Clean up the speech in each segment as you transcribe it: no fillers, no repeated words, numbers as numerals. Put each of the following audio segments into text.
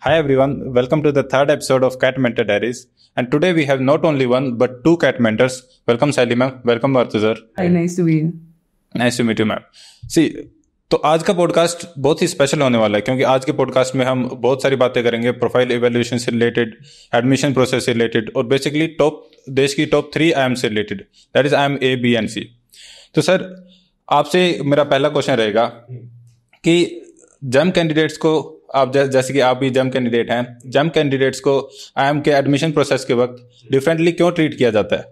Hi everyone, welcome to the third episode of Cat Mentor Diaries. And today we have not only one but two cat mentors. Welcome Sally ma'am, welcome Bharti sir. Hi, nice to meet you. Nice to meet you ma'am. See, तो आज का podcast बहुत ही special होने वाला है क्योंकि आज के पॉडकास्ट में हम बहुत सारी बातें करेंगे प्रोफाइल इवैल्यूएशन से रिलेटेड, एडमिशन प्रोसेस से रिलेटेड और बेसिकली देश की टॉप 3 IIM से related, that is IIM A, B and C. तो सर आपसे मेरा पहला क्वेश्चन रहेगा कि जैम कैंडिडेट्स को आप जैसे कि आप भी जैम कैंडिडेट हैं, जैम कैंडिडेट्स को IIM के एडमिशन प्रोसेस के वक्त डिफरेंटली क्यों ट्रीट किया जाता है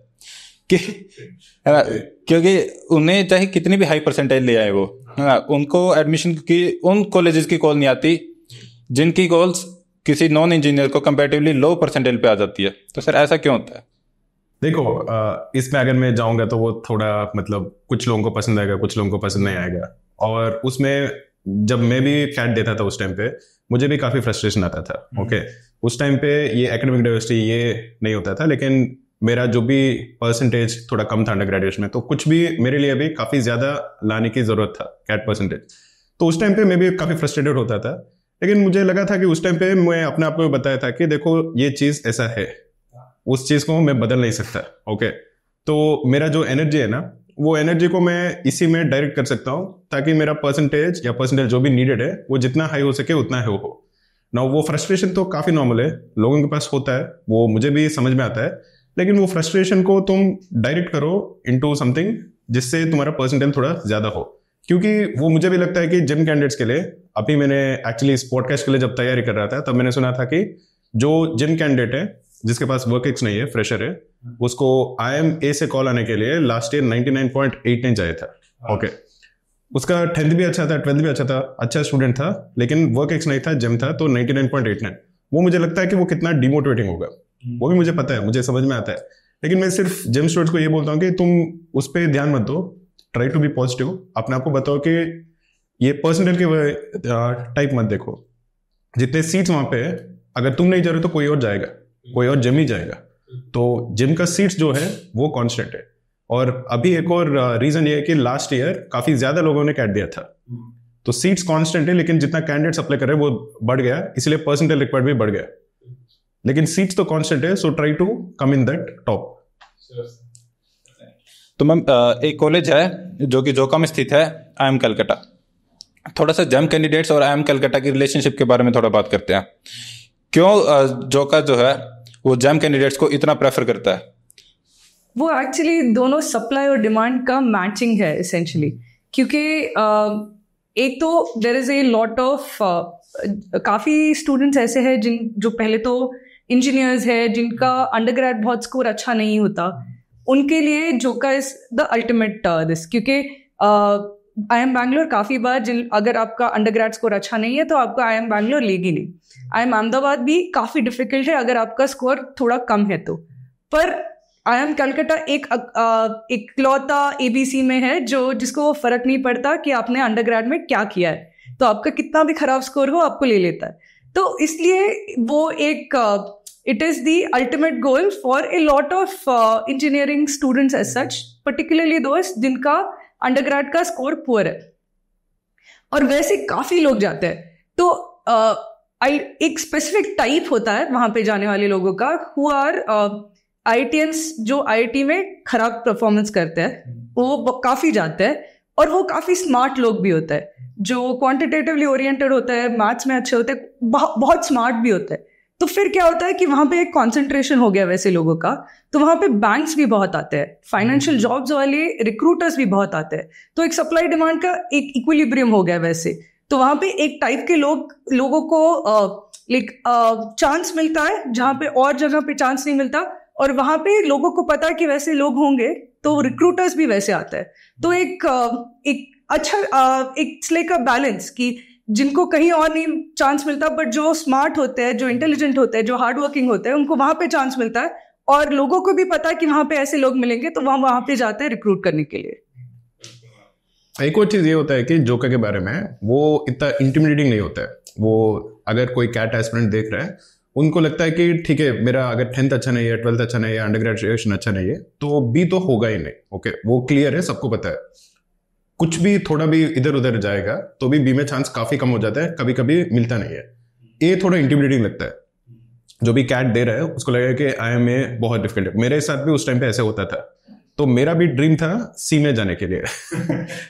कि है ना, क्योंकि उन्हें चाहे कितनी भी हाई परसेंटेज ले आए वो, है ना, उनको एडमिशन की उन कॉलेजेस की कॉल नहीं आती जिनकी कॉल्स किसी नॉन इंजीनियर को कंपैरेटिवली लो परसेंटेज पे आ जाती है. तो सर ऐसा क्यों होता है? देखो, इसमें अगर मैं जाऊंगा तो वो थोड़ा कुछ लोगों को पसंद आएगा, कुछ लोगों को पसंद नहीं आएगा. और उसमें जब मैं भी कैट देता था उस टाइम पे मुझे भी काफी फ्रस्ट्रेशन आता था. ओके, उस टाइम पे ये एकेडमिक डाइवर्सिटी ये नहीं होता था, लेकिन मेरा जो भी परसेंटेज थोड़ा कम था अंडर ग्रेजुएशन में, तो कुछ भी मेरे लिए भी काफी ज्यादा लाने की जरूरत था कैट परसेंटेज. तो उस टाइम पे मैं भी काफी फ्रस्ट्रेटेड होता था, लेकिन मुझे लगा था कि उस टाइम पे मैं अपने आप को बताया था कि देखो ये चीज ऐसा है, उस चीज को मैं बदल नहीं सकता. ओके, तो मेरा जो एनर्जी है ना, वो एनर्जी को मैं इसी में डायरेक्ट कर सकता हूँ ताकि मेरा परसेंटेज जो भी नीडेड है वो जितना हाई हो सके उतना हाई हो ना. वो फ्रस्ट्रेशन तो काफी नॉर्मल है, लोगों के पास होता है, वो मुझे भी समझ में आता है, लेकिन वो फ्रस्ट्रेशन को तुम डायरेक्ट करो इनटू समथिंग जिससे तुम्हारा परसेंटेज थोड़ा ज्यादा हो. क्योंकि वो मुझे भी लगता है कि जिम कैंडिडेट्स के लिए, अभी मैंने एक्चुअली इस पॉडकास्ट के लिए जब तैयारी कर रहा था तब मैंने सुना था कि जो जिम कैंडिडेट है जिसके पास वर्क एक्स नहीं है, फ्रेशर है, उसको IIM A से कॉल आने के लिए लास्ट ईयर 99.89 चाहिए था. ओके, उसका 10th भी अच्छा था, 12th भी अच्छा था, अच्छा स्टूडेंट था, लेकिन वर्क एक्स नहीं था, जिम था, तो 99.89. वो मुझे लगता है कि वो कितना डिमोटिवेटिंग होगा, वो भी मुझे पता है, मुझे समझ में आता है. लेकिन मैं सिर्फ जिम स्टूडेंट्स को ये बोलता हूँ कि तुम उस पर ध्यान मत दो, ट्राई टू बी पॉजिटिव. अपने आप को बताओ कि ये परसेंटेज के टाइप मत देखो. जितने सीट्स वहां पे है, अगर तुम नहीं जा रहे तो कोई और जाएगा, कोई और जिम ही जाएगा. तो जिम का सीट्स जो है वो कांस्टेंट है. और अभी एक और रीजन ये है कि लास्ट ईयर काफी ज्यादा लोगों ने कैट दिया था, तो सीट्स कांस्टेंट है, लेकिन जितना कैंडिडेट्स अप्लाई कर रहे हैं वो बढ़ गया, इसलिए परसेंटेज रिक्वायर्ड भी बढ़ गया, लेकिन सीट्स तो कांस्टेंट है. So try to come in that top. तो मैम एक कॉलेज है जो कि जोका में स्थित है, IIM कलकत्ता. थोड़ा सा जैम कैंडिडेट्स और IIM कलकत्ता की रिलेशनशिप के बारे में थोड़ा बात करते हैं. क्यों जोका जो है वो जैम कैंडिडेट्स को इतना प्रेफर करता है? वो एक्चुअली दोनों सप्लाई और डिमांड का मैचिंग है एसेंशियली. क्योंकि एक तो there is a lot of काफ़ी स्टूडेंट्स ऐसे हैं जो पहले तो इंजीनियर्स है, जिनका अंडरग्रेड बहुत स्कोर अच्छा नहीं होता, उनके लिए जोका इज द अल्टीमेट दिस. क्योंकि IIM बैंगलोर काफ़ी बार अगर आपका अंडरग्रेड स्कोर अच्छा नहीं है तो आपको IIM बैंगलोर लेगी नहीं. IIM अहमदाबाद भी काफ़ी डिफिकल्ट है अगर आपका स्कोर थोड़ा कम है तो. पर IIM कलकत्ता एक इकलौता ABC में है जिसको वो फर्क नहीं पड़ता कि आपने अंडरग्रेड में क्या किया है, तो आपका कितना भी खराब स्कोर हो आपको ले लेता है. तो इसलिए वो एक it is the ultimate goal for a lot of engineering students as such, particularly दोस्त जिनका अंडरग्रेड का स्कोर पुअर है. और वैसे काफ़ी लोग जाते हैं. तो एक स्पेसिफिक टाइप होता है वहाँ पे जाने वाले लोगों का, हु आर IITians जो IIT में खराब परफॉर्मेंस करते हैं, वो काफ़ी जाते हैं. और वो काफ़ी स्मार्ट लोग भी होते हैं, जो क्वांटिटेटिवली ओरिएंटेड होता है, मैथ्स में अच्छे होते हैं, बहुत स्मार्ट भी होते हैं. तो फिर क्या होता है कि वहाँ पे एक कॉन्सेंट्रेशन हो गया वैसे लोगों का, तो वहाँ पे बैंक्स भी बहुत आते हैं, फाइनेंशियल जॉब्स वाले रिक्रूटर्स भी बहुत आते हैं. तो एक सप्लाई डिमांड का एक इक्विलिब्रियम हो गया वैसे. तो वहाँ पे एक टाइप के लोगों को चांस मिलता है जहाँ पे और जगह पे चांस नहीं मिलता, और वहाँ पे लोगों को पता है कि वैसे लोग होंगे तो रिक्रूटर्स भी वैसे आते हैं. तो एक अच्छा एक लाइक अ बैलेंस कि जिनको कहीं और नहीं चांस मिलता, बट जो स्मार्ट होते हैं, जो इंटेलिजेंट होते हैं, जो हार्ड वर्किंग होते हैं, उनको वहाँ पे चांस मिलता है. और लोगों को भी पता है कि वहाँ पे ऐसे लोग मिलेंगे, तो वहाँ पे जाते हैं रिक्रूट करने के लिए. एक और चीज ये होता है कि जोका के बारे में वो इतना इंटिमिडेटिंग नहीं होता है. वो अगर कोई कैट एस्पिरेंट देख रहा है, उनको लगता है कि ठीक है, मेरा अगर 10th अच्छा नहीं है, 12th अच्छा नहीं है, अंडर ग्रेजुएशन अच्छा नहीं है, तो बी तो होगा ही नहीं. ओके, वो क्लियर है, सबको पता है. कुछ भी थोड़ा भी इधर उधर जाएगा तो भी बी में चांस काफी कम हो जाता है, कभी कभी मिलता नहीं है. ये थोड़ा इंटिमिडेटिंग लगता है। जो भी कैट दे रहा है उसको लगेगा कि IMA बहुत डिफिकल्ट है। मेरे साथ भी उस टाइम पे ऐसे होता था, तो मेरा भी ड्रीम था सी में जाने के लिए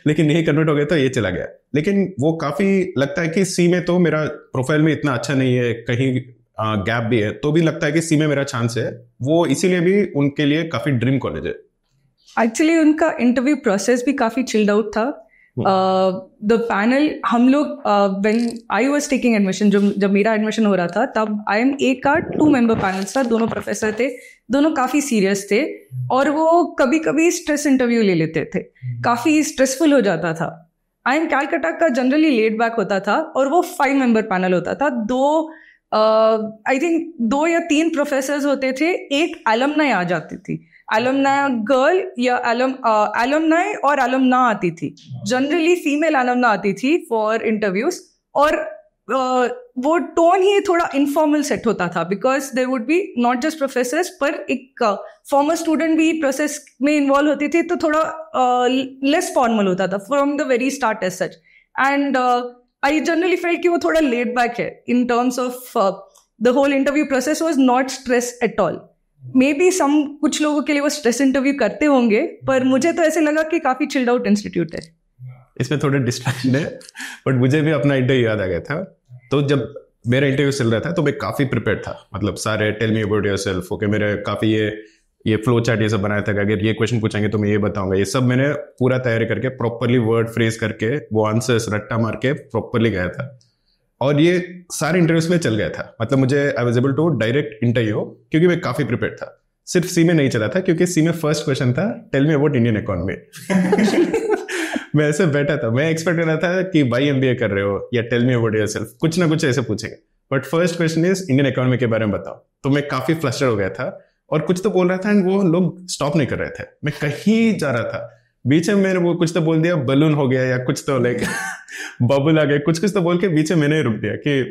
लेकिन यही कन्वर्ट हो गया तो ये चला गया। लेकिन वो काफी लगता है कि सी में तो मेरा प्रोफाइल में इतना अच्छा नहीं है, कहीं गैप भी है, तो भी लगता है कि सी में मेरा चांस है। वो इसीलिए भी उनके लिए काफी ड्रीम कॉलेज है। एक्चुअली उनका इंटरव्यू प्रोसेस भी काफी चिल्ड आउट था। द पैनल, हम लोग when I was taking admission, जब मेरा एडमिशन हो रहा था तब IMA का 2 मेंबर पैनल था, दोनों प्रोफेसर थे, दोनों काफी सीरियस थे और वो कभी कभी स्ट्रेस इंटरव्यू ले लेते थे, काफी स्ट्रेसफुल हो जाता था। IIM कैलकाटा का जनरली लेड बैक होता था और वो 5 मेंबर पैनल होता था। आई थिंक 2 या 3 प्रोफेसर्स होते थे, एक एलुमनाई आ जाती थी, एलुमनाई गर्ल या एलुमनाई और एलुमना आती थी, जनरली फीमेल एलुमना आती थी फॉर इंटरव्यूज। और वो टोन ही थोड़ा इनफॉर्मल सेट होता था because there would be not just professors, पर एक फॉर्मर स्टूडेंट भी प्रोसेस में इन्वॉल्व होती थी, तो थोड़ा लेस फॉर्मल होता था from the very start as such. And I generally felt कि वो थोड़ा लेड बैक है in terms of the whole interview process was not stress at all. Maybe कुछ लोगों के लिए वो स्ट्रेस इंटरव्यू करते होंगे, पर मुझे तो ऐसे लगा कि काफी चिल्ड आउट इंस्टीट्यूट है। इसमें थोड़े डिस्ट्रैक्शन है, बट मुझे भी अपना इंटरव्यू याद आ गया था। तो जब मेरा इंटरव्यू चल रहा था तो मैं काफी प्रिपेयर्ड था, मतलब सारे tell me about yourself, okay, मेरे काफी ये फ्लो चार्ट ये सब बनाया था कि अगर ये क्वेश्चन पूछेंगे तो मैं ये बताऊंगा, ये सब मैंने पूरा तैयारी करके प्रॉपरली वर्ड फ्रेज करके वो आंसर्स रट्टा मार के प्रॉपरली गया था। और ये सारे इंटरव्यूज में चल गया था, मतलब मुझे I was able to direct interview, क्योंकि मैं काफी प्रिपेयर्ड था। सिर्फ सी में नहीं चला था, क्योंकि सी में फर्स्ट क्वेश्चन था tell me about Indian economy मैं ऐसे बैठा था, मैं एक्सपेक्ट कर रहा था कि भाई MBA कर रहे हो या टेल मी अबाउट योरसेल्फ, कुछ ना कुछ ऐसे पूछेंगे, but first question is Indian economy के बारे में बताओ। तो मैं काफी फ्लस्टर्ड हो गया था और कुछ तो बोल रहा था एंड वो लोग स्टॉप नहीं कर रहे थे। मैं कहीं जा रहा था, बीच में मैंने वो कुछ तो बोल दिया, बलून हो गया या कुछ तो लाइक बबल आ गया, कुछ तो बोल के बीच में मैंने रुक दिया कि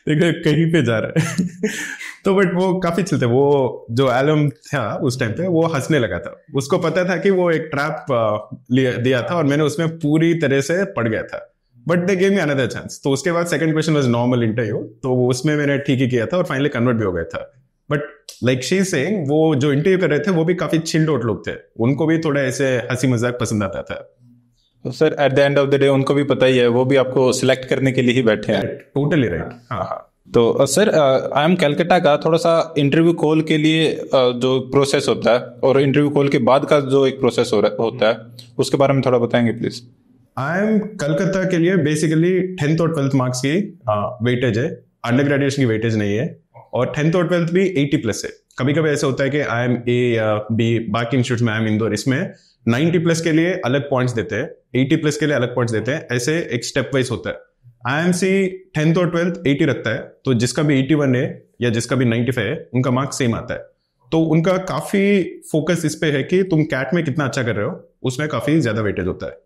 देखो कहीं पे जा रहा है तो बट वो काफी चलते, वो जो एलम था उस टाइम पे वो हंसने लगा था, उसको पता था कि वो एक ट्रैप दिया था और मैंने उसमें पूरी तरह से पड़ गया था। But they gave me another chance. तो उसके बाद second question was normal interview, तो उसमें मैंने ठीक ही किया था और फाइनली कन्वर्ट भी हो गया था। But like she is saying, वो जो इंटरव्यू कर रहे थे वो भी काफी चिल्ड आउट लोग थे, उनको भी थोड़ा ऐसे हंसी मजाक पसंद आता था। तो sir at the end of the day उनको भी पता ही है, वो भी आपको सिलेक्ट करने के लिए ही बैठे हैं। Totally right. हाँ। तो सर IIM कैलकाटा का थोड़ा सा इंटरव्यू कॉल के लिए जो प्रोसेस होता है और इंटरव्यू कॉल के बाद का जो एक प्रोसेस होता है, उसके बारे में थोड़ा बताएंगे प्लीज। IIM कलकत्ता के लिए बेसिकली 10th और 12th मार्क्स की वेटेज है, अंडर ग्रेजुएशन की वेटेज नहीं है, और 10th और 12th भी 80+ है। कभी कभी ऐसा होता है कि IIM A या B, बाकी इंस्टीट्यूट में IIM इंदौर, इसमें 90+ के लिए अलग पॉइंट्स देते हैं, 80+ के लिए अलग पॉइंट्स देते हैं, ऐसे एक स्टेप वाइज होता है। IIMC 10th और 12th 80 रखता है, तो जिसका भी 81 है या जिसका भी 95 है उनका मार्क्स सेम आता है। तो उनका काफी फोकस इस पे है कि तुम कैट में कितना अच्छा कर रहे हो, उसमें काफी ज्यादा वेटेज होता है।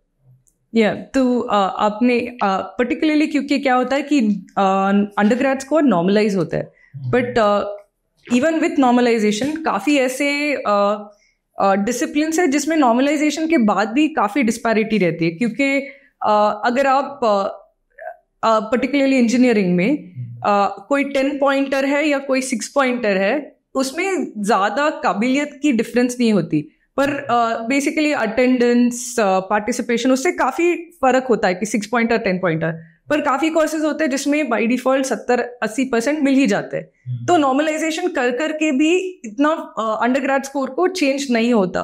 तो आपने पर्टिकुलरली, क्योंकि क्या होता है कि अंडरग्रेड स्कोर नॉर्मलाइज होता है, बट इवन विथ नॉर्मलाइजेशन काफी ऐसे डिसिप्लिन है जिसमें नॉर्मलाइजेशन के बाद भी काफी डिस्पैरिटी रहती है। क्योंकि अगर आप पर्टिकुलरली इंजीनियरिंग में कोई 10 पॉइंटर है या कोई 6 पॉइंटर है, उसमें ज्यादा काबिलियत की डिफरेंस नहीं होती, पर बेसिकली अटेंडेंस, पार्टिसिपेशन, उससे काफी फर्क होता है कि 6 पॉइंटर 10 पॉइंटर। पर काफी कोर्सेज होते हैं जिसमें बाय डिफॉल्ट 70-80% मिल ही जाते हैं। तो नॉर्मलाइजेशन कर करके भी इतना अंडरग्रेड स्कोर को चेंज नहीं होता,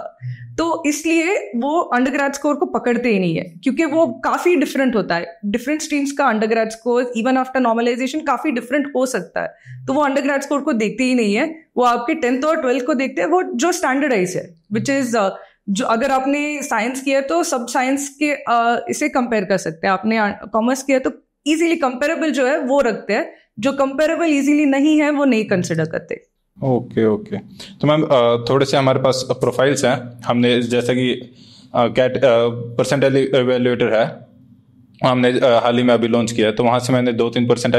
तो इसलिए वो अंडरग्रेड स्कोर को पकड़ते ही नहीं है, क्योंकि वो काफी डिफरेंट होता है। डिफरेंट स्ट्रीम्स का undergrad score even after normalization काफी डिफरेंट हो सकता है, तो वो अंडरग्रेड स्कोर को देखते ही नहीं है, वो आपके 10th और 12th को देखते हैं, वो जो स्टैंडर्डाइज है, विच इज जो अगर आपने साइंस किया तो सब साइंस के इसे कंपेयर कर सकते हैं, आपने कॉमर्स किया तो इजीली कंपेरेबल जो है वो रखते हैं, जो कंपेरेबल इजीली नहीं है वो नहीं कंसिडर करते। ओके। तो मैम थोड़े से हमारे पास प्रोफाइल्स हैं, हमने जैसा कि कैट परसेंटाइल एवेल्युएटर है, हमने हाल ही में अभी लॉन्च किया है, तो वहाँ से मैंने 2-3%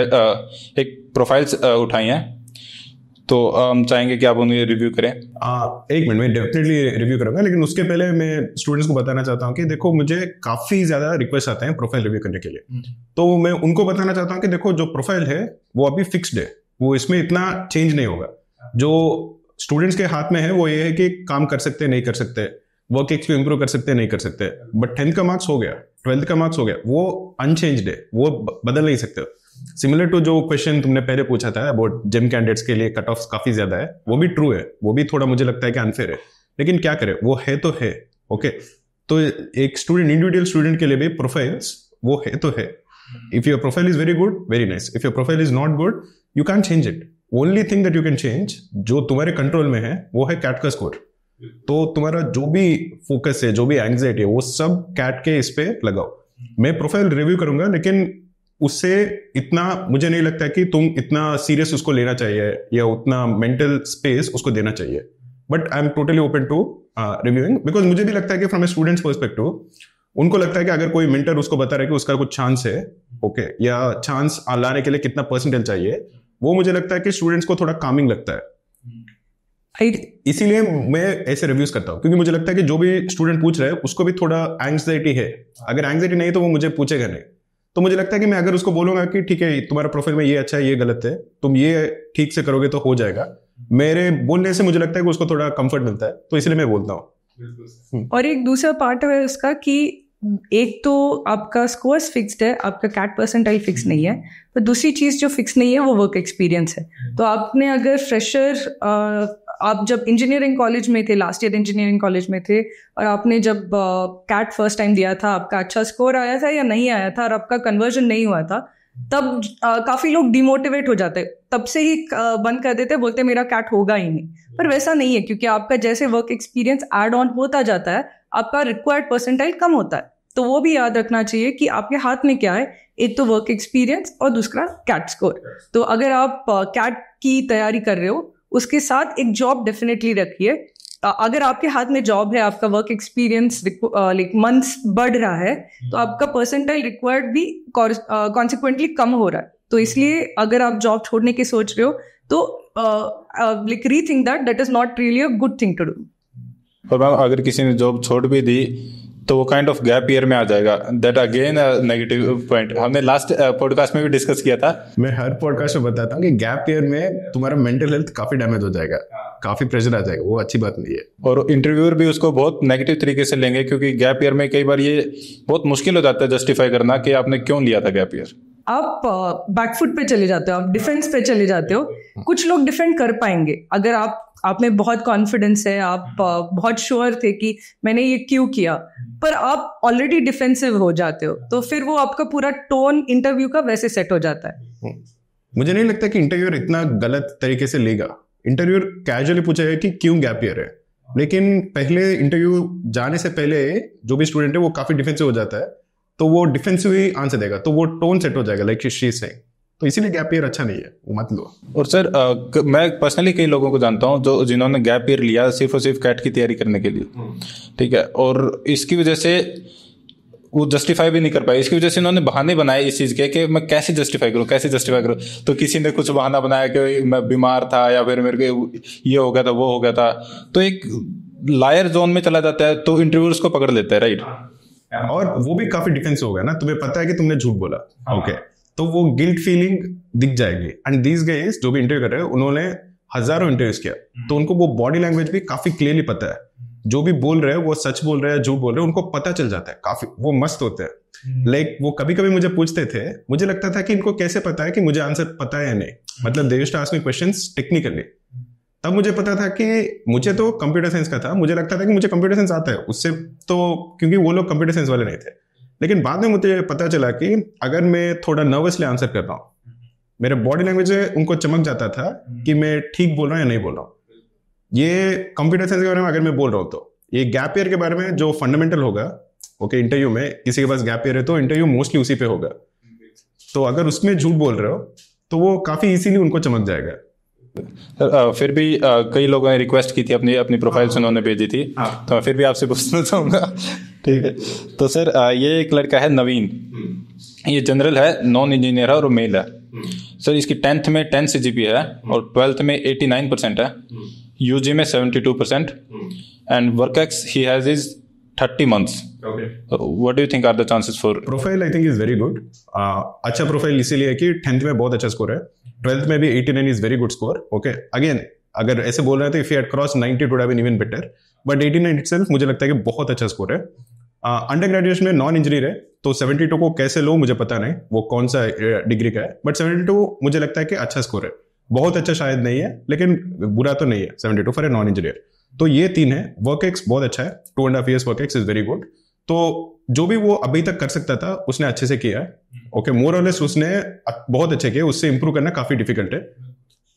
एक प्रोफाइल्स उठाई हैं। तो हम चाहेंगे कि आप उन्हें रिव्यू करें। एक मिनट, मैं डेफिनेटली रिव्यू करूंगा, लेकिन उसके पहले मैं स्टूडेंट्स को बताना चाहता हूँ कि देखो मुझे काफी ज्यादा रिक्वेस्ट आते हैं प्रोफाइल रिव्यू करने के लिए। तो मैं उनको बताना चाहता हूँ कि देखो जो प्रोफाइल है वो अभी फिक्स्ड है, वो इसमें इतना चेंज नहीं होगा। जो स्टूडेंट्स के हाथ में है वो ये है कि काम कर सकते नहीं कर सकते, वर्क एक्स को इंप्रूव कर सकते नहीं कर सकते। बट 10th का मार्क्स हो गया, 12th का मार्क्स हो गया, वो अनचेंज्ड है, वो बदल नहीं सकते। सिमिलर टू जो क्वेश्चन तुमने पहले पूछा था अबाउट जिम कैंडिडेट्स के लिए कट ऑफ काफी ज्यादा है, वो भी ट्रू है, वो भी थोड़ा मुझे लगता है कि अनफेयर है, लेकिन क्या करे, वो है तो है। ओके, तो एक स्टूडेंट, इंडिविजुअल स्टूडेंट के लिए भी प्रोफाइल्स वो है तो है। If your profile is very good, very nice. If your profile is not good, you can change it. Only thing that you can change, जो तुम्हारे कंट्रोल में है, वो है कैट का स्कोर। तो तुम्हारा जो भी फोकस है, जो भी एंग्जाइटी है, वो सब कैट के इस पे लगाओ। मैं प्रोफाइल रिव्यू करूंगा, लेकिन उससे इतना मुझे नहीं लगता कि तुम इतना सीरियस उसको लेना चाहिए या उतना मेंटल स्पेस उसको देना चाहिए। But I am totally open to reviewing, because मुझे भी लगता है कि फ्रॉम ए स्टूडेंट्स पर्सपेक्टिव उनको लगता है कि अगर कोई मेंटर उसको बता रहा है कि उसका कुछ चांस है, ओके, या चांस लाने के लिए कितना परसेंटेज चाहिए, वो मुझे लगता है कि स्टूडेंट्स को थोड़ा कामिंग लगता है। इसीलिए मैं ऐसे रिव्यूज करता हूँ, क्योंकि मुझे लगता है कि जो भी स्टूडेंट पूछ रहा है उसको भी थोड़ा एंग्जाइटी है। अगर एंग्जाइटी नहीं तो वो मुझे पूछेगा नहीं। तो मुझे लगता है कि मैं अगर उसको बोलूंगा कि ठीक है तुम्हारा प्रोफाइल में ये अच्छा है, ये गलत है, तुम ये ठीक से करोगे तो हो जाएगा, मेरे बोलने से मुझे लगता है कि उसको थोड़ा कंफर्ट मिलता है, तो इसलिए मैं बोलता हूँ। और एक दूसरा पार्ट है उसका कि एक तो आपका स्कोर फिक्स्ड है, आपका कैट परसेंटाइल फिक्स नहीं है, पर दूसरी चीज जो फिक्स नहीं है वो वर्क एक्सपीरियंस है। तो आपने अगर फ्रेशर, आप जब इंजीनियरिंग कॉलेज में थे, लास्ट ईयर इंजीनियरिंग कॉलेज में थे, और आपने जब कैट फर्स्ट टाइम दिया था, आपका अच्छा स्कोर आया था या नहीं आया था और आपका कन्वर्जन नहीं हुआ था, तब काफी लोग डिमोटिवेट हो जाते, तब से ही बंद कर देते, बोलते मेरा कैट होगा ही नहीं। पर वैसा नहीं है, क्योंकि आपका जैसे वर्क एक्सपीरियंस ऐड ऑन होता जाता है, आपका रिक्वायर्ड परसेंटाइल कम होता है। तो वो भी याद रखना चाहिए कि आपके हाथ में क्या है, एक तो वर्क एक्सपीरियंस और दूसरा कैट स्कोर। तो अगर आप कैट की तैयारी कर रहे हो, उसके साथ एक जॉब डेफिनेटली रखिए। अगर आपके हाथ में जॉब है, आपका वर्क एक्सपीरियंस लाइक मंथ्स बढ़ रहा है, तो आपका परसेंटाइल रिक्वायर्ड भी कॉन्सिक्वेंटली कम हो रहा है। तो इसलिए अगर आप जॉब छोड़ने की सोच रहे हो, तो like rethink that is not really a good thing to do. और मैम अगर किसी ने जॉब छोड़ भी दी तो वो काइंड ऑफ गैप ईयर में आ जाएगा, दैट अगेन नेगेटिव पॉइंट। हमने लास्ट पॉडकास्ट में भी डिस्कस किया था। मैं हर पॉडकास्ट में बताता हूँ कि गैप ईयर में तुम्हारा मेंटल हेल्थ काफी डैमेज हो जाएगा, काफी प्रेशर आ जाएगा, वो अच्छी बात नहीं है। और इंटरव्यूअर भी उसको बहुत नेगेटिव तरीके से लेंगे, क्योंकि गैप ईयर में कई बार ये बहुत मुश्किल हो जाता है जस्टिफाई करना कि आपने क्यों लिया था गैप ईयर। आप बैकफुट पे चले जाते हो, आप डिफेंस पे चले जाते हो। कुछ लोग डिफेंड कर पाएंगे अगर आप में बहुत कॉन्फिडेंस है, आप बहुत श्योर थे कि मैंने ये क्यों किया, पर आप ऑलरेडी डिफेंसिव हो जाते हो, तो फिर वो आपका पूरा टोन इंटरव्यू का वैसे सेट हो जाता है। मुझे नहीं लगता कि इंटरव्यूअर इतना गलत तरीके से लेगा। इंटरव्यूअर कैजुअली पूछेगा कि क्यों गैप ईयर है, लेकिन पहले इंटरव्यू जाने से पहले जो भी स्टूडेंट है वो काफी डिफेंसिव हो जाता है, तो वो डिफेंसिव ही आंसर देगा, तो वो टोन सेट हो जाएगा लाइक शी इज सेइंग। तो इसीलिए गैप ईयर अच्छा नहीं है, वो मत लो। और सर मैं पर्सनली कई लोगों को जानता हूँ जिन्होंने गैप ईयर लिया सिर्फ और सिर्फ कैट की तैयारी करने के लिए, ठीक है, और इसकी वजह से वो जस्टिफाई भी नहीं कर पाए। इसकी वजह से इन्होंने बहाने बनाए इस चीज़ के कि मैं कैसे जस्टिफाई करूँ। तो किसी ने कुछ बहाना बनाया कि मैं बीमार था, या फिर मेरे को ये हो गया था, वो हो गया था, तो एक लायर जोन में चला जाता है, तो इंटरव्यूअर्स को पकड़ लेता है, राइट। और वो भी काफी डिफेंसिव हो गया ना, तुम्हें पता है कि तुमने झूठ बोला, ओके, तो वो गिल्ट फीलिंग दिख जाएगी। एंड दीज गाइस जो भी इंटरव्यू कर रहे हैं, उन्होंने हजारों इंटरव्यूज किया, तो उनको वो बॉडी लैंग्वेज भी काफी क्लियरली पता है, जो भी बोल रहे हैं वो सच बोल रहे हैं झूठ बोल रहे हैं, उनको पता चल जाता है। काफी वो मस्त होते हैं। लाइक वो कभी कभी मुझे पूछते थे, मुझे लगता था कि इनको कैसे पता है कि मुझे आंसर पता है या नहीं, मतलब they used to ask me questions technically. तब मुझे पता था कि मुझे तो कंप्यूटर साइंस का था, मुझे लगता था कि मुझे कंप्यूटर साइंस आता है उससे, तो क्योंकि वो लोग कंप्यूटर साइंस वाले नहीं थे। लेकिन बाद में मुझे पता चला कि अगर मैं थोड़ा नर्वसली आंसर कर रहा हूँ, मेरे बॉडी लैंग्वेज में उनको चमक जाता था कि मैं ठीक बोल रहा हूँ या नहीं बोल रहा हूँ। ये कंप्यूटर साइंस के बारे में अगर मैं बोल रहा हूँ, तो ये गैप ईयर के बारे में जो फंडामेंटल होगा, ओके, इंटरव्यू में किसी के पास गैप ईयर है तो इंटरव्यू मोस्टली उसी पे होगा। तो अगर उसमें झूठ बोल रहे हो तो वो काफी इजीली उनको चमक जाएगा। फिर भी कई लोगों ने रिक्वेस्ट की थी, अपनी प्रोफाइल उन्होंने भेजी थी, तो फिर भी आपसे पूछना चाहूँगा, ठीक है। तो सर ये एक लड़का है नवीन, ये जनरल है, नॉन इंजीनियर है और मेल है, सर इसकी 10th में 10 CGPA है और 12th में 89% है, UG में 72% and WorkX he has is 30 months. Okay. What do you think are the chances for? Profile I think is very good. अच्छा प्रोफाइल इसीलिए कि 10th में बहुत अच्छा स्कोर है, 12th में भी 89 is very good score. Okay again अगर ऐसे बोल रहे थे if he had cross 90 it would have been even better, but 89 itself मुझे लगता है कि बहुत अच्छा स्कोर है. अंडर ग्रेजुएशन में नॉन इंजीनियर है तो 72 को कैसे लो मुझे पता नहीं वो कौन सा डिग्री का है, बट 72 मुझे लगता है कि अच्छा स्कोर है. बहुत अच्छा शायद नहीं है लेकिन बुरा तो नहीं है 72 फॉर ए नॉन इंजीनियर. तो ये 3 है. वर्कएक्स बहुत अच्छा है, 2.5 years work ex is very good. तो जो भी वो अभी तक कर सकता था उसने अच्छे से किया है. ओके मोर और लेस उसने बहुत अच्छे किए, उससे इंप्रूव करना काफी डिफिकल्ट है.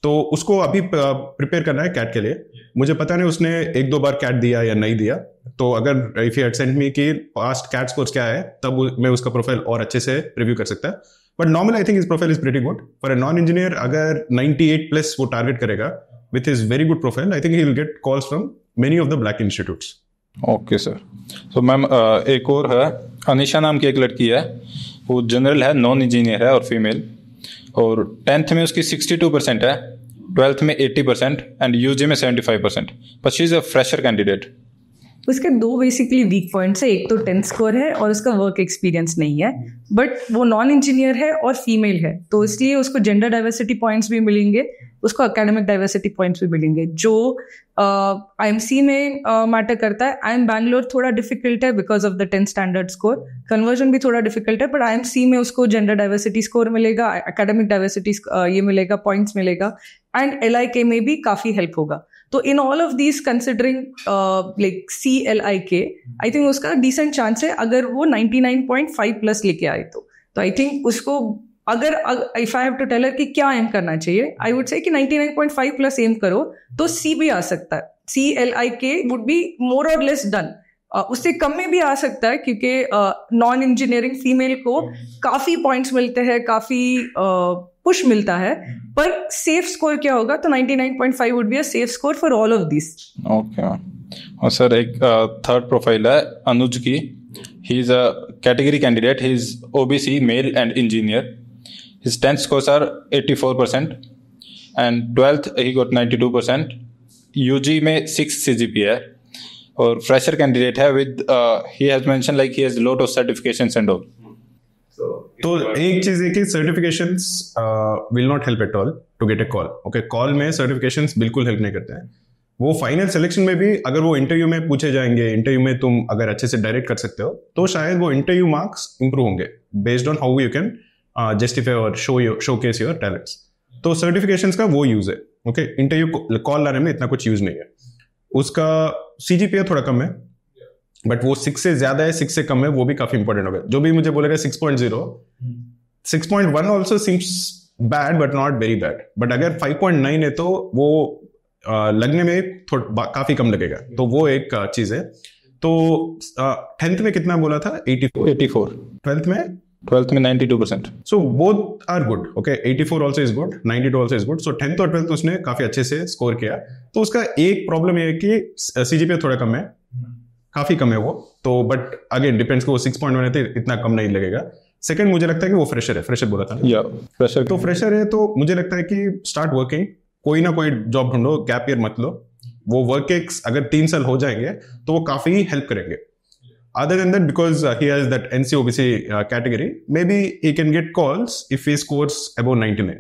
तो उसको अभी प्रिपेयर करना है कैट के लिए. मुझे पता नहीं उसने 1-2 बार कैट दिया या नहीं दिया, तो अगर if you had sent me कि पास्ट कैट स्कोर्स क्या है तब मैं उसका प्रोफाइल और अच्छे से रिव्यू कर सकता है. But normal I think his profile is pretty good for a non engineer. अगर 98+ वो टारगेट करेगा with his very good profile, I think he will get calls from many of the black institutes. Okay sir. तो ma'am एक और है, अनिशा नाम की एक लड़की है, वो जनरल है, नॉन इंजीनियर है और फीमेल, और 10th में उसकी 62% है, 12th में 80% एंड UG में 75%, but she is a fresher candidate. उसके 2 बेसिकली वीक पॉइंट्स है. एक तो 10th स्कोर है और उसका वर्क एक्सपीरियंस नहीं है, बट वो नॉन इंजीनियर है और फीमेल है, तो इसलिए उसको जेंडर डाइवर्सिटी पॉइंट्स भी मिलेंगे, उसको एकेडमिक डाइवर्सिटी पॉइंट्स भी मिलेंगे, जो IMC में मैटर करता है. IIM बैंगलोर थोड़ा डिफिकल्ट है because of the 10th standard score, conversion भी थोड़ा डिफिकल्ट है, बट IMC में उसको जेंडर डाइवर्सिटी स्कोर मिलेगा, एकेडमिक डाइवर्सिटी ये मिलेगा, पॉइंट्स मिलेगा, एंड LIK में भी काफ़ी हेल्प होगा. तो in all of these considering like CLIK I think उसका डिसेंट चांस है अगर वो 99.5+ लेके आए तो आई थिंक उसको अगर if I have to tell her कि क्या एम करना चाहिए, आई वुड से कि 99.5+ एम करो तो C भी आ सकता है. CLIK वुड बी मोर और लेस डन. उससे कम में भी आ सकता है क्योंकि नॉन इंजीनियरिंग फीमेल को काफी पॉइंट्स मिलते हैं, काफी पुश मिलता है, पर सेफ स्कोर क्या होगा तो 99.5 would be a safe score for all of this. Okay. और सर एक थर्ड प्रोफाइल है अनुज की. He is a category candidate, he is OBC male and engineer. His 10th scores are 84% and 12th he got 92%. UG में 6 CGPA है और fresher candidate है with he has mentioned like he has a lot of certifications and all. तो एक चीज है कि certifications will not help at all to get a call. Okay call में सर्टिफिकेशंस बिल्कुल हेल्प नहीं करते हैं. वो फाइनल सिलेक्शन में भी अगर वो इंटरव्यू में पूछे जाएंगे, इंटरव्यू में तुम अगर अच्छे से डायरेक्ट कर सकते हो तो शायद वो इंटरव्यू मार्क्स इंप्रूव होंगे based on how you can justify और शोकेस योर टैलेंट्स. तो सर्टिफिकेशंस का वो यूज है. ओके इंटरव्यू कॉल लाने में इतना कुछ यूज नहीं है. उसका CGPA थोड़ा कम है, बट वो 6 से ज्यादा है, 6 से कम है, वो भी काफी इंपॉर्टेंट होगा. जो भी मुझे बोलेगा 6.0, 6.1 also seems bad but not very bad, but अगर 5.9 है तो वो लगने में काफी कम लगेगा. तो वो एक चीज है. तो 10th में कितना बोला था? 84. 12th में 92%. So both are good. Okay, 84 also is good, 92 also is good. So 10th और 12th उसने काफी अच्छे से स्कोर किया. तो उसका एक प्रॉब्लम ये है कि CGPA थोड़ा कम है, काफी कम है वो. तो बट अगेन डिपेंड्स कि वो 6.1 है तो इतना कम नहीं लगेगा. सेकंड मुझे लगता है कि वो फ्रेशर है. फ्रेशर बोला था ना? या फ्रेशर. तो फ्रेशर है तो मुझे लगता है कि स्टार्ट वर्किंग, कोई ना कोई जॉब ढूंढो, गैप ईयर मत लो. वो वर्क अगर 3 साल हो जाएंगे तो वो काफी हेल्प करेंगे. Other than that, because he has that NC-OBC category, maybe he can get calls if he scores above 99,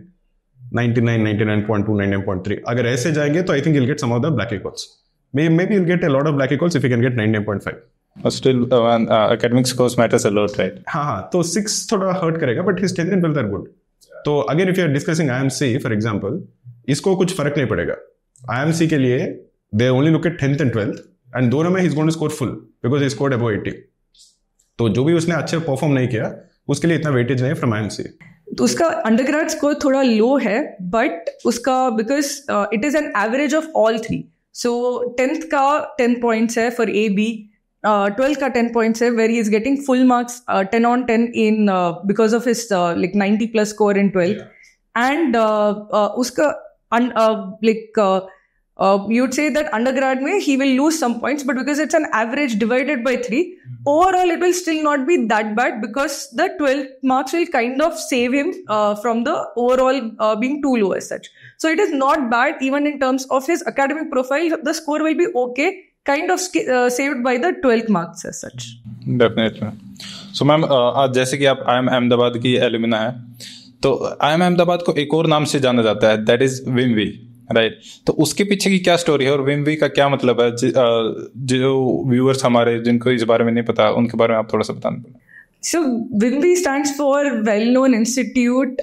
99.2, 99.3. अगर ऐसे जाएंगे तो I think he'll get some of the black calls. Maybe he'll get a lot of black calls if he can get 99.5. But still, academic scores matters a lot, right? हाँ, तो 6 थोड़ा hurt करेगा, but his 10th and 12th are good. तो again, if you are discussing IMC, for example, इसको कुछ फर्क नहीं पड़ेगा. IMC के लिए they only look at 10th and 12th. And दोनों में he is going to score full because he scored above 80. तो जो भी उसने अच्छे परफॉर्म नहीं किया उसके लिए इतना वेटेज नहीं फ्रॉम IMC. तो उसका अंडरग्रेड स्कोर थोड़ा लो है, बट उसका because it is an average of all 3. So 10th का 10 पॉइंट्स है फॉर AB, 12th का 10 पॉइंट्स है where he is getting full marks 10 on 10 in because of his like 90+ score in 12th. And उसका like you'd say that undergrad में he will lose some points, but because it's an average divided by 3, overall it will still not be that bad because the 12th marks will kind of save him from the overall being too low as such. So it is not bad even in terms of his academic profile. The score will be okay, kind of saved by the 12th marks as such. Definitely. So ma'am आज जैसे कि आप IIM Ahmedabad की alumina है, तो IIM Ahmedabad को एक और नाम से जाना जाता है, दैट इज विमवी, राइट? तो उसके पीछे की क्या स्टोरी है और विमवी का क्या मतलब है? जो व्यूअर्स हमारे जिनको इस बारे में नहीं पता, उनके बारे में आप थोड़ा सा बताना। So WIMBI stands for Well-Known Institute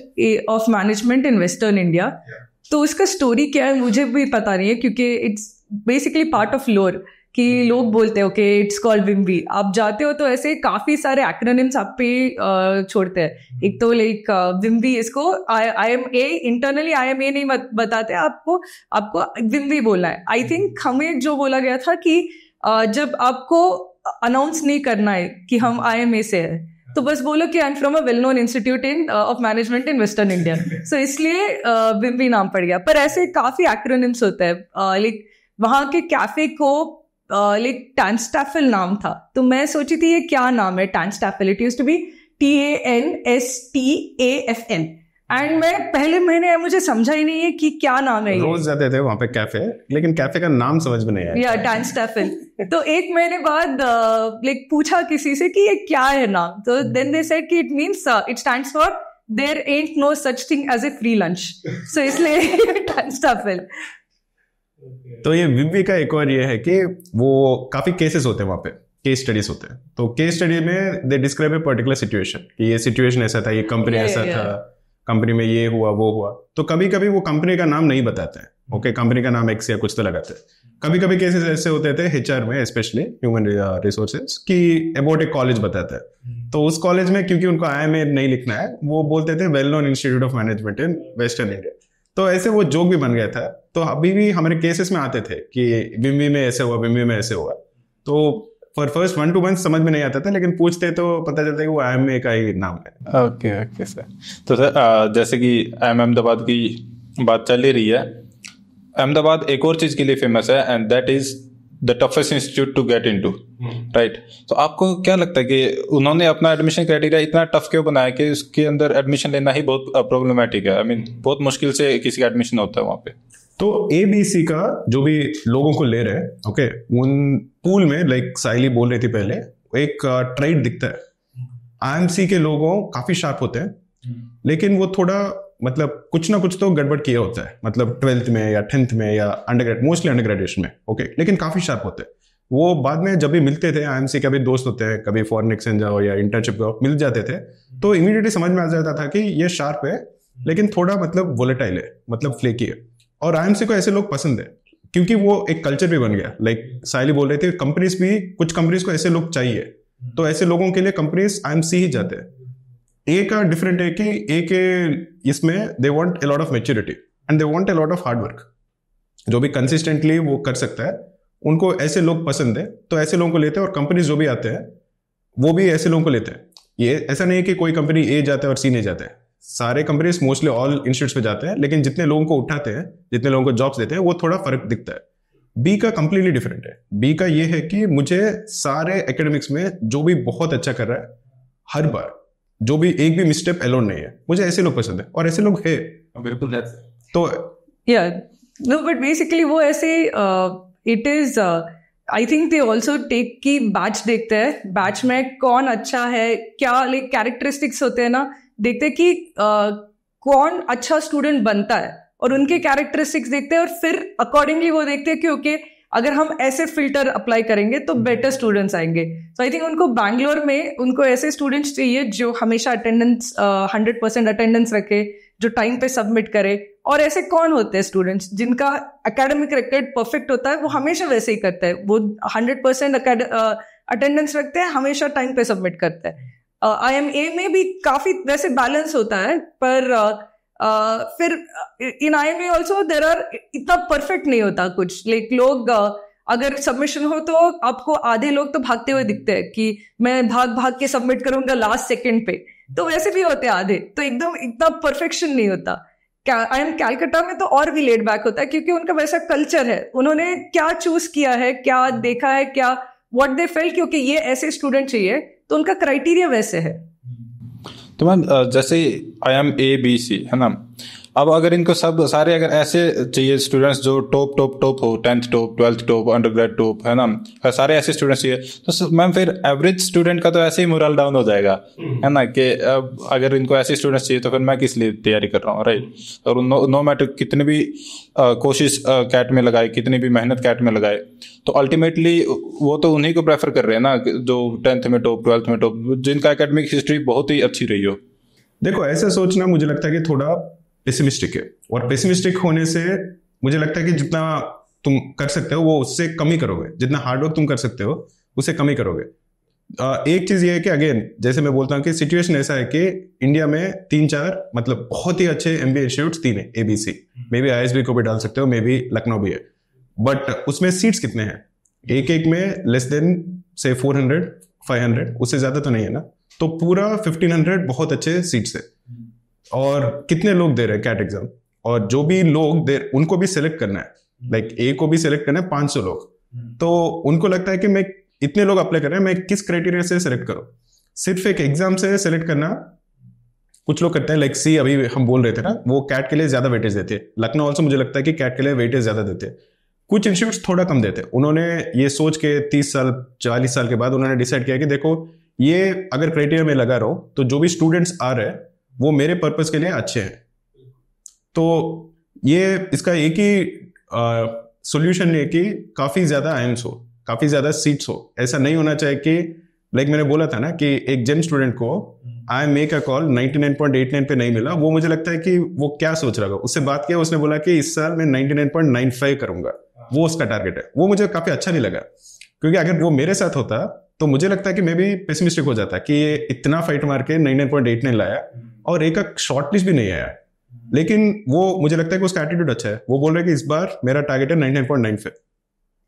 of Management in Western India. तो उसका स्टोरी क्या है मुझे भी पता नहीं है, क्योंकि इट्स बेसिकली पार्ट ऑफ लोर कि लोग बोलते हैं ओके इट्स कॉल्ड विम्बी। आप जाते हो तो ऐसे काफ़ी सारे एक्रोनिम्स आप पे छोड़ते हैं। एक तो लाइक विम्बी, इसको IMA इंटरनली IMA नहीं बताते, आपको विम्बी बोलना है। आई थिंक हमें जो बोला गया था कि जब आपको अनाउंस नहीं करना है कि हम IMA से है, तो बस बोलो कि I am from a well known institute of management in western India. So इसलिए विम्बी नाम पड़ गया। पर ऐसे काफ़ी एक्रोनिम्स होते हैं। लाइक वहाँ के कैफे को लाइक टैनस्टैफल नाम था, तो मैं सोची थी ये क्या नाम है TANSTAAFL. It used to be TANSTAFL and मैं पहले महीने मुझे समझा ही नहीं है कि क्या नाम है। रोज जाते थे वहाँ पे कैफे, लेकिन कैफे का नाम समझ में नहीं आया। या टैनस्टैफल। तो एक महीने बाद लाइक पूछा किसी से कि ये क्या है नाम, तो देन दे सेड कि it means it stands for there ain't no such thing as a free lunch, so इसलिए टैनस्टैफल। तो ये विम्बी का एक और ये है कि वो काफी केसेस होते हैं वहाँ पे, केस स्टडीज होते हैं। तो केस स्टडी में they describe a particular situation कि ये सिचुएशन ऐसा था, ये कंपनी ऐसा था, कंपनी में ये हुआ वो हुआ। तो कभी कभी वो कंपनी का नाम नहीं बताते हैं, ओके कंपनी का नाम एक्स या कुछ तो लगाते हैं। कभी कभी केसेस ऐसे होते थे HR में, स्पेशली ह्यूमन रिसोर्सेज, कि अबाउट ए कॉलेज बताते हैं। तो उस कॉलेज में क्योंकि उनको IMA नहीं लिखना है, वो बोलते थे well known institute of management in western India. तो ऐसे वो जोक भी बन गया था। तो अभी भी हमारे केसेस में आते थे कि विम्बी में ऐसे हुआ, विम्बी में ऐसे हुआ। तो फॉर फर्स्ट 1-2 मंथ समझ में नहीं आता था, लेकिन पूछते तो पता चलता है कि वो IMA का ही नाम है। Okay sir. तो सर जैसे कि IIM अहमदाबाद की बात चल ही रही है, अहमदाबाद एक और चीज के लिए फेमस है and that is the toughest institute to get into, right? तो आपको क्या लगता है कि उन्होंने अपना एडमिशन क्राइटेरिया इतना टफ क्यों बनाया कि उसके अंदर एडमिशन लेना ही बहुत प्रॉब्लमेटिक है? आई मीन बहुत मुश्किल से किसी का एडमिशन होता है वहाँ पे। तो ABC का जो भी लोगों को ले रहे हैं, ओके, उन पूल में लाइक साइली बोल रही थी पहले, एक ट्रेड दिखता है। IMC के लोगों काफी शार्प होते हैं, लेकिन वो थोड़ा मतलब कुछ ना कुछ तो गड़बड़ किया होता है, मतलब 12th में या 10th में या मोस्टली अंडर ग्रेजुएशन में, ओके, लेकिन काफी शार्प होते हैं। वो बाद में जब भी मिलते थे, IMC के भी दोस्त होते हैं, कभी फॉरेन एक्सचेंज जाओ या इंटर्नशिप जाओ, मिल जाते थे, तो इमीडिएटली समझ में आ जाता था कि ये शार्प है, लेकिन थोड़ा मतलब वोलेटाइल है, मतलब फ्लेकी है। और IMC को ऐसे लोग पसंद है क्योंकि वो एक कल्चर भी बन गया। लाइक साइली बोल रहे थे, कंपनीज भी, कुछ कंपनीज को ऐसे लोग चाहिए, तो ऐसे लोगों के लिए कंपनीज IMC ही जाते हैं। ए का डिफरेंट है कि ए के इसमें they want a lot of maturity and they want a lot of hard work. जो भी कंसिस्टेंटली वो कर सकता है, उनको ऐसे लोग पसंद है, तो ऐसे लोगों को लेते हैं। और कंपनीज जो भी आते हैं वो भी ऐसे लोगों को लेते हैं। ये ऐसा नहीं है कि कोई कंपनी ए जाता है और C नहीं जाता है, सारे कंपनीज मोस्टली ऑल इंस्टीट्यूट्स पे जाते हैं, लेकिन जितने लोगों को उठाते हैं, जितने लोगों को जॉब्स देते हैं, वो थोड़ा फर्क दिखता है। बी का कंप्लीटली डिफरेंट है। बी का ये है कि मुझे सारे एकेडमिक्स में जो भी बहुत अच्छा कर रहा है, हर बार जो भी एक भी मिसस्टेप अलोन नहीं है, मुझे ऐसे लोग पसंद है और ऐसे लोग है बिल्कुल। तो नो बट बेसिकली वो ऐसे it is I think they also take की बैच देखते हैं, बैच में कौन अच्छा है, क्या लाइक कैरेक्टरिस्टिक्स होते हैं ना, देखते हैं कि कौन अच्छा स्टूडेंट बनता है और उनके कैरेक्टरिस्टिक्स देखते हैं और फिर अकॉर्डिंगली वो देखते हैं कि ओके अगर हम ऐसे फिल्टर अप्लाई करेंगे तो बेटर स्टूडेंट्स आएंगे। सो आई थिंक उनको बैंगलोर में उनको ऐसे स्टूडेंट्स चाहिए जो हमेशा अटेंडेंस 100% अटेंडेंस रखे, जो टाइम पे सबमिट करे। और ऐसे कौन होते हैं स्टूडेंट्स जिनका एकेडमिक रिकॉर्ड परफेक्ट होता है, वो हमेशा वैसे ही करता है, वो 100% अटेंडेंस रखते हैं, हमेशा टाइम पे सबमिट करते हैं। IMA में भी काफी वैसे बैलेंस होता है, पर फिर इन IMA ऑल्सो देर आर इतना परफेक्ट नहीं होता कुछ। लाइक लोग अगर सबमिशन हो तो आपको आधे लोग तो भागते हुए दिखते हैं कि मैं भाग के सबमिट करूंगा लास्ट सेकंड पे, तो वैसे भी होते हैं आधे, तो एकदम इतना परफेक्शन नहीं होता। IIM कैलकाटा में तो और भी लेड बैक होता है, क्योंकि उनका वैसा कल्चर है, उन्होंने क्या चूज किया है, क्या देखा है, क्या व्हाट दे फेल्ट, क्योंकि ये ऐसे स्टूडेंट चाहिए, तो उनका क्राइटेरिया वैसे है। तो मैम जैसे IIM ABC है ना, अब अगर इनको सब सारे अगर ऐसे चाहिए स्टूडेंट्स जो टॉप हो, 10th top, 12th top, undergrad top, है ना, अगर सारे ऐसे स्टूडेंट्स चाहिए तो मैम फिर एवरेज स्टूडेंट का तो ऐसे ही मोरल डाउन हो जाएगा, है ना, कि अगर इनको ऐसे स्टूडेंट्स चाहिए तो फिर मैं किस लिए तैयारी कर रहा हूँ, राइट। और नो मैटर कितने भी कोशिश कैट में लगाए, कितनी भी मेहनत कैट में लगाए, तो अल्टीमेटली वो तो उन्हीं को प्रेफर कर रहे हैं ना जो 10th में टॉप, 12th में टॉप, जिनका एकेडमिक हिस्ट्री बहुत ही अच्छी रही हो। देखो ऐसा सोचना मुझे लगता है कि थोड़ा पेसिमिस्टिक है, और पेसिमिस्टिक होने से मुझे लगता है कि जितना तुम कर सकते हो वो उससे कम ही करोगे, जितना हार्डवर्क तुम कर सकते हो उससे कम ही करोगे। एक चीज ये है कि अगेन जैसे मैं बोलता हूँ कि सिचुएशन ऐसा है कि इंडिया में 3-4 मतलब बहुत ही अच्छे MBA इंस्टीट्यूट्स 3 है, ABC, मे बी ISB को भी डाल सकते हो, मे बी लखनऊ भी है, बट उसमें सीट्स कितने हैं? एक में लेस देन से 400-500, उससे ज्यादा तो नहीं है ना, तो पूरा 1500 बहुत अच्छे सीट्स है। और कितने लोग दे रहे हैं कैट एग्जाम, और जो भी लोग दे उनको भी सिलेक्ट करना है, लाइक A को भी सिलेक्ट करना है 500 लोग, तो उनको लगता है कि मैं इतने लोग अप्लाई कर रहे हैं, मैं किस क्राइटेरिया से सिलेक्ट करूं? सिर्फ एक एग्जाम से सिलेक्ट करना कुछ लोग करते हैं, लाइक C अभी हम बोल रहे थे ना, वो कैट के लिए ज्यादा वेटेज देते हैं। लखनऊ ऑल्सो मुझे लगता है कि कैट के लिए वेटेज ज्यादा देते हैं, कुछ इंस्टीट्यूट्स थोड़ा कम देते हैं। उन्होंने ये सोच के 30 साल 40 साल के बाद उन्होंने डिसाइड किया कि देखो ये अगर क्राइटेरिया में लगा रहो तो जो भी स्टूडेंट्स आ रहे हैं वो मेरे पर्पस के लिए अच्छे हैं। तो ये इसका एक ही सॉल्यूशन है कि काफी ज्यादा IIMs हो, काफी ज्यादा सीट्स हो। ऐसा नहीं होना चाहिए कि लाइक मैंने बोला था ना कि एक जेम स्टूडेंट को आई मेक अ कॉल 99.89 पे नहीं मिला, वो मुझे लगता है कि वो क्या सोच रहा होगा। उससे बात किया, उसने बोला कि इस साल मैं 99.95 करूंगा, वो उसका टारगेट है। वो मुझे काफी अच्छा नहीं लगा, क्योंकि अगर वो मेरे साथ होता तो मुझे लगता है कि मैं भी पेसिमिस्टिक हो जाता कि ये इतना फाइट मार के 99.89 लाया और एक शॉर्ट लिस्ट भी नहीं आया। लेकिन वो मुझे लगता है कि उसका एटीट्यूड अच्छा है, वो बोल रहे कि इस बार मेरा टारगेट है 99.95।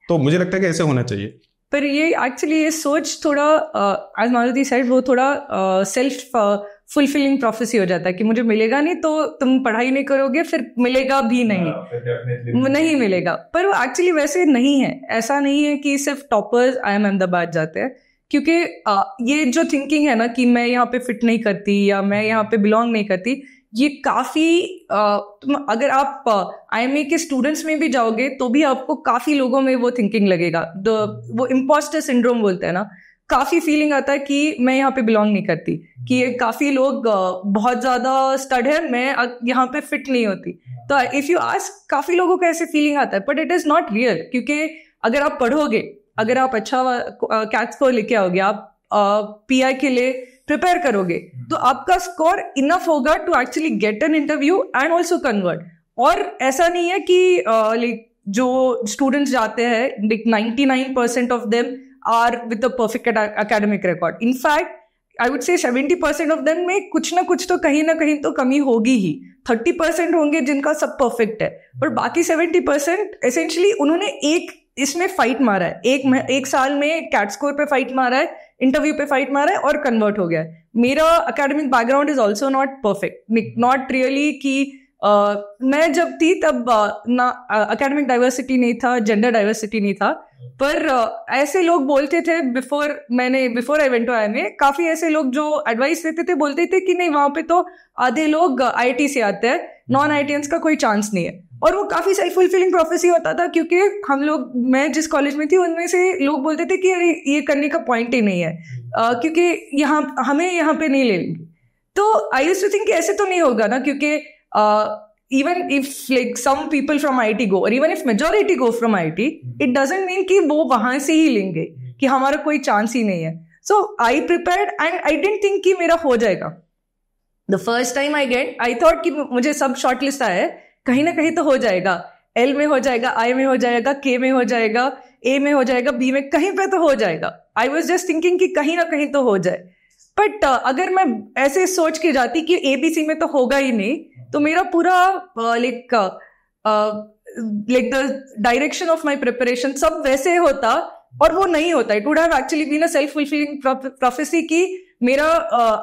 तो मुझे लगता है कि ऐसे होना चाहिए। पर ये एक्चुअली ये सोच थोड़ा एज मारुति सेड, वो थोड़ा सेल्फ फुलफिलिंग प्रोफेसी हो जाता है कि मुझे मिलेगा नहीं तो तुम पढ़ाई नहीं करोगे, फिर मिलेगा भी नहीं मिलेगा। पर वो एक्चुअली वैसे नहीं है। ऐसा नहीं है कि सिर्फ टॉपर्स IIM अहमदाबाद जाते हैं, क्योंकि ये जो थिंकिंग है ना कि मैं यहाँ पे फिट नहीं करती या मैं यहाँ पे बिलोंग नहीं करती, ये काफी अगर आप IIMA के स्टूडेंट्स में भी जाओगे तो भी आपको काफी लोगों में वो थिंकिंग लगेगा। वो इम्पोस्टर सिंड्रोम बोलते हैं ना, काफी फीलिंग आता है कि मैं यहाँ पे बिलोंग नहीं करती, कि काफी लोग बहुत ज्यादा स्टड है, मैं यहाँ पे फिट नहीं होती। तो इफ यू आस्क, काफी लोगों को ऐसे फीलिंग आता है, but it is not real. क्योंकि अगर आप पढ़ोगे, अगर आप अच्छा कैट स्कोर लेके आओगे, आप PI के लिए प्रिपेयर करोगे, तो आपका स्कोर इनफ होगा to actually get an interview and also convert. और ऐसा नहीं है कि लाइक जो स्टूडेंट्स जाते हैं, 99% of them are with a perfect academic record. In fact I would say 70% of them में कुछ ना कुछ तो कहीं ना कहीं तो कमी होगी ही। 30% होंगे जिनका सब परफेक्ट है, पर बाकी 70% एसेंशियली उन्होंने एक इसमें फाइट मारा है, एक साल में कैट स्कोर पे फाइट मारा है, इंटरव्यू पे फाइट मारा है और कन्वर्ट हो गया है। मेरा academic background is also not perfect, not really कि मैं जब थी तब ना एकेडमिक डाइवर्सिटी नहीं था, जेंडर डाइवर्सिटी नहीं था, पर ऐसे लोग बोलते थे before I went to IIMA, काफी ऐसे लोग जो एडवाइस देते थे बोलते थे कि नहीं, वहां पे तो आधे लोग IIT से आते हैं, नॉन IITians का कोई चांस नहीं है। और वो काफी सेल्फ फुलफिलिंग प्रोफेसी होता था, क्योंकि मैं जिस कॉलेज में थी उनमें से लोग बोलते थे कि अरे ये करने का पॉइंट ही नहीं है, क्योंकि हमें यहाँ पे नहीं ले लेंगे। तो आई यूज्ड टू थिंक ऐसे तो नहीं होगा ना, क्योंकि even if like some people from IIT go, or even if majority go from IIT, it doesn't mean कि वो वहां से ही लेंगे, कि हमारा कोई चांस ही नहीं है। So I prepared and I didn't think कि मेरा हो जाएगा। The first time I thought कि मुझे सब शॉर्टलिस्ट आया है, कहीं ना कहीं तो हो जाएगा, L में हो जाएगा, I में हो जाएगा, K में हो जाएगा, A में हो जाएगा, B में कहीं पे तो हो जाएगा। I was just thinking कि कहीं ना कहीं तो हो जाए। बट अगर मैं ऐसे सोच के जाती कि ABC में तो होगा ही नहीं, तो मेरा पूरा like the direction of my preparation सब वैसे होता, और वो नहीं होता। It would have actually been a self fulfilling prophecy कि मेरा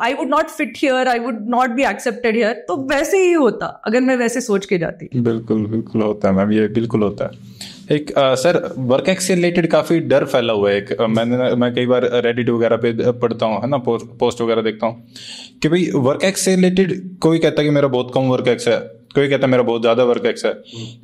I would not fit here, I would not be accepted here. तो वैसे ही होता अगर मैं वैसे सोच के जाती। बिल्कुल बिल्कुल होता है मैम, ये बिल्कुल होता है। एक सर वर्क एक्स से रिलेटेड काफी डर फैला हुआ है। एक मैं कई बार रेडिट वगैरह पे पढ़ता हूँ, है ना, पोस्ट वगैरह देखता हूँ कि भाई वर्क एक्स से रिलेटेड कोई कहता है कि मेरा बहुत कम वर्क एक्स है, कोई कहता है मेरा बहुत ज्यादा वर्क एक्स है।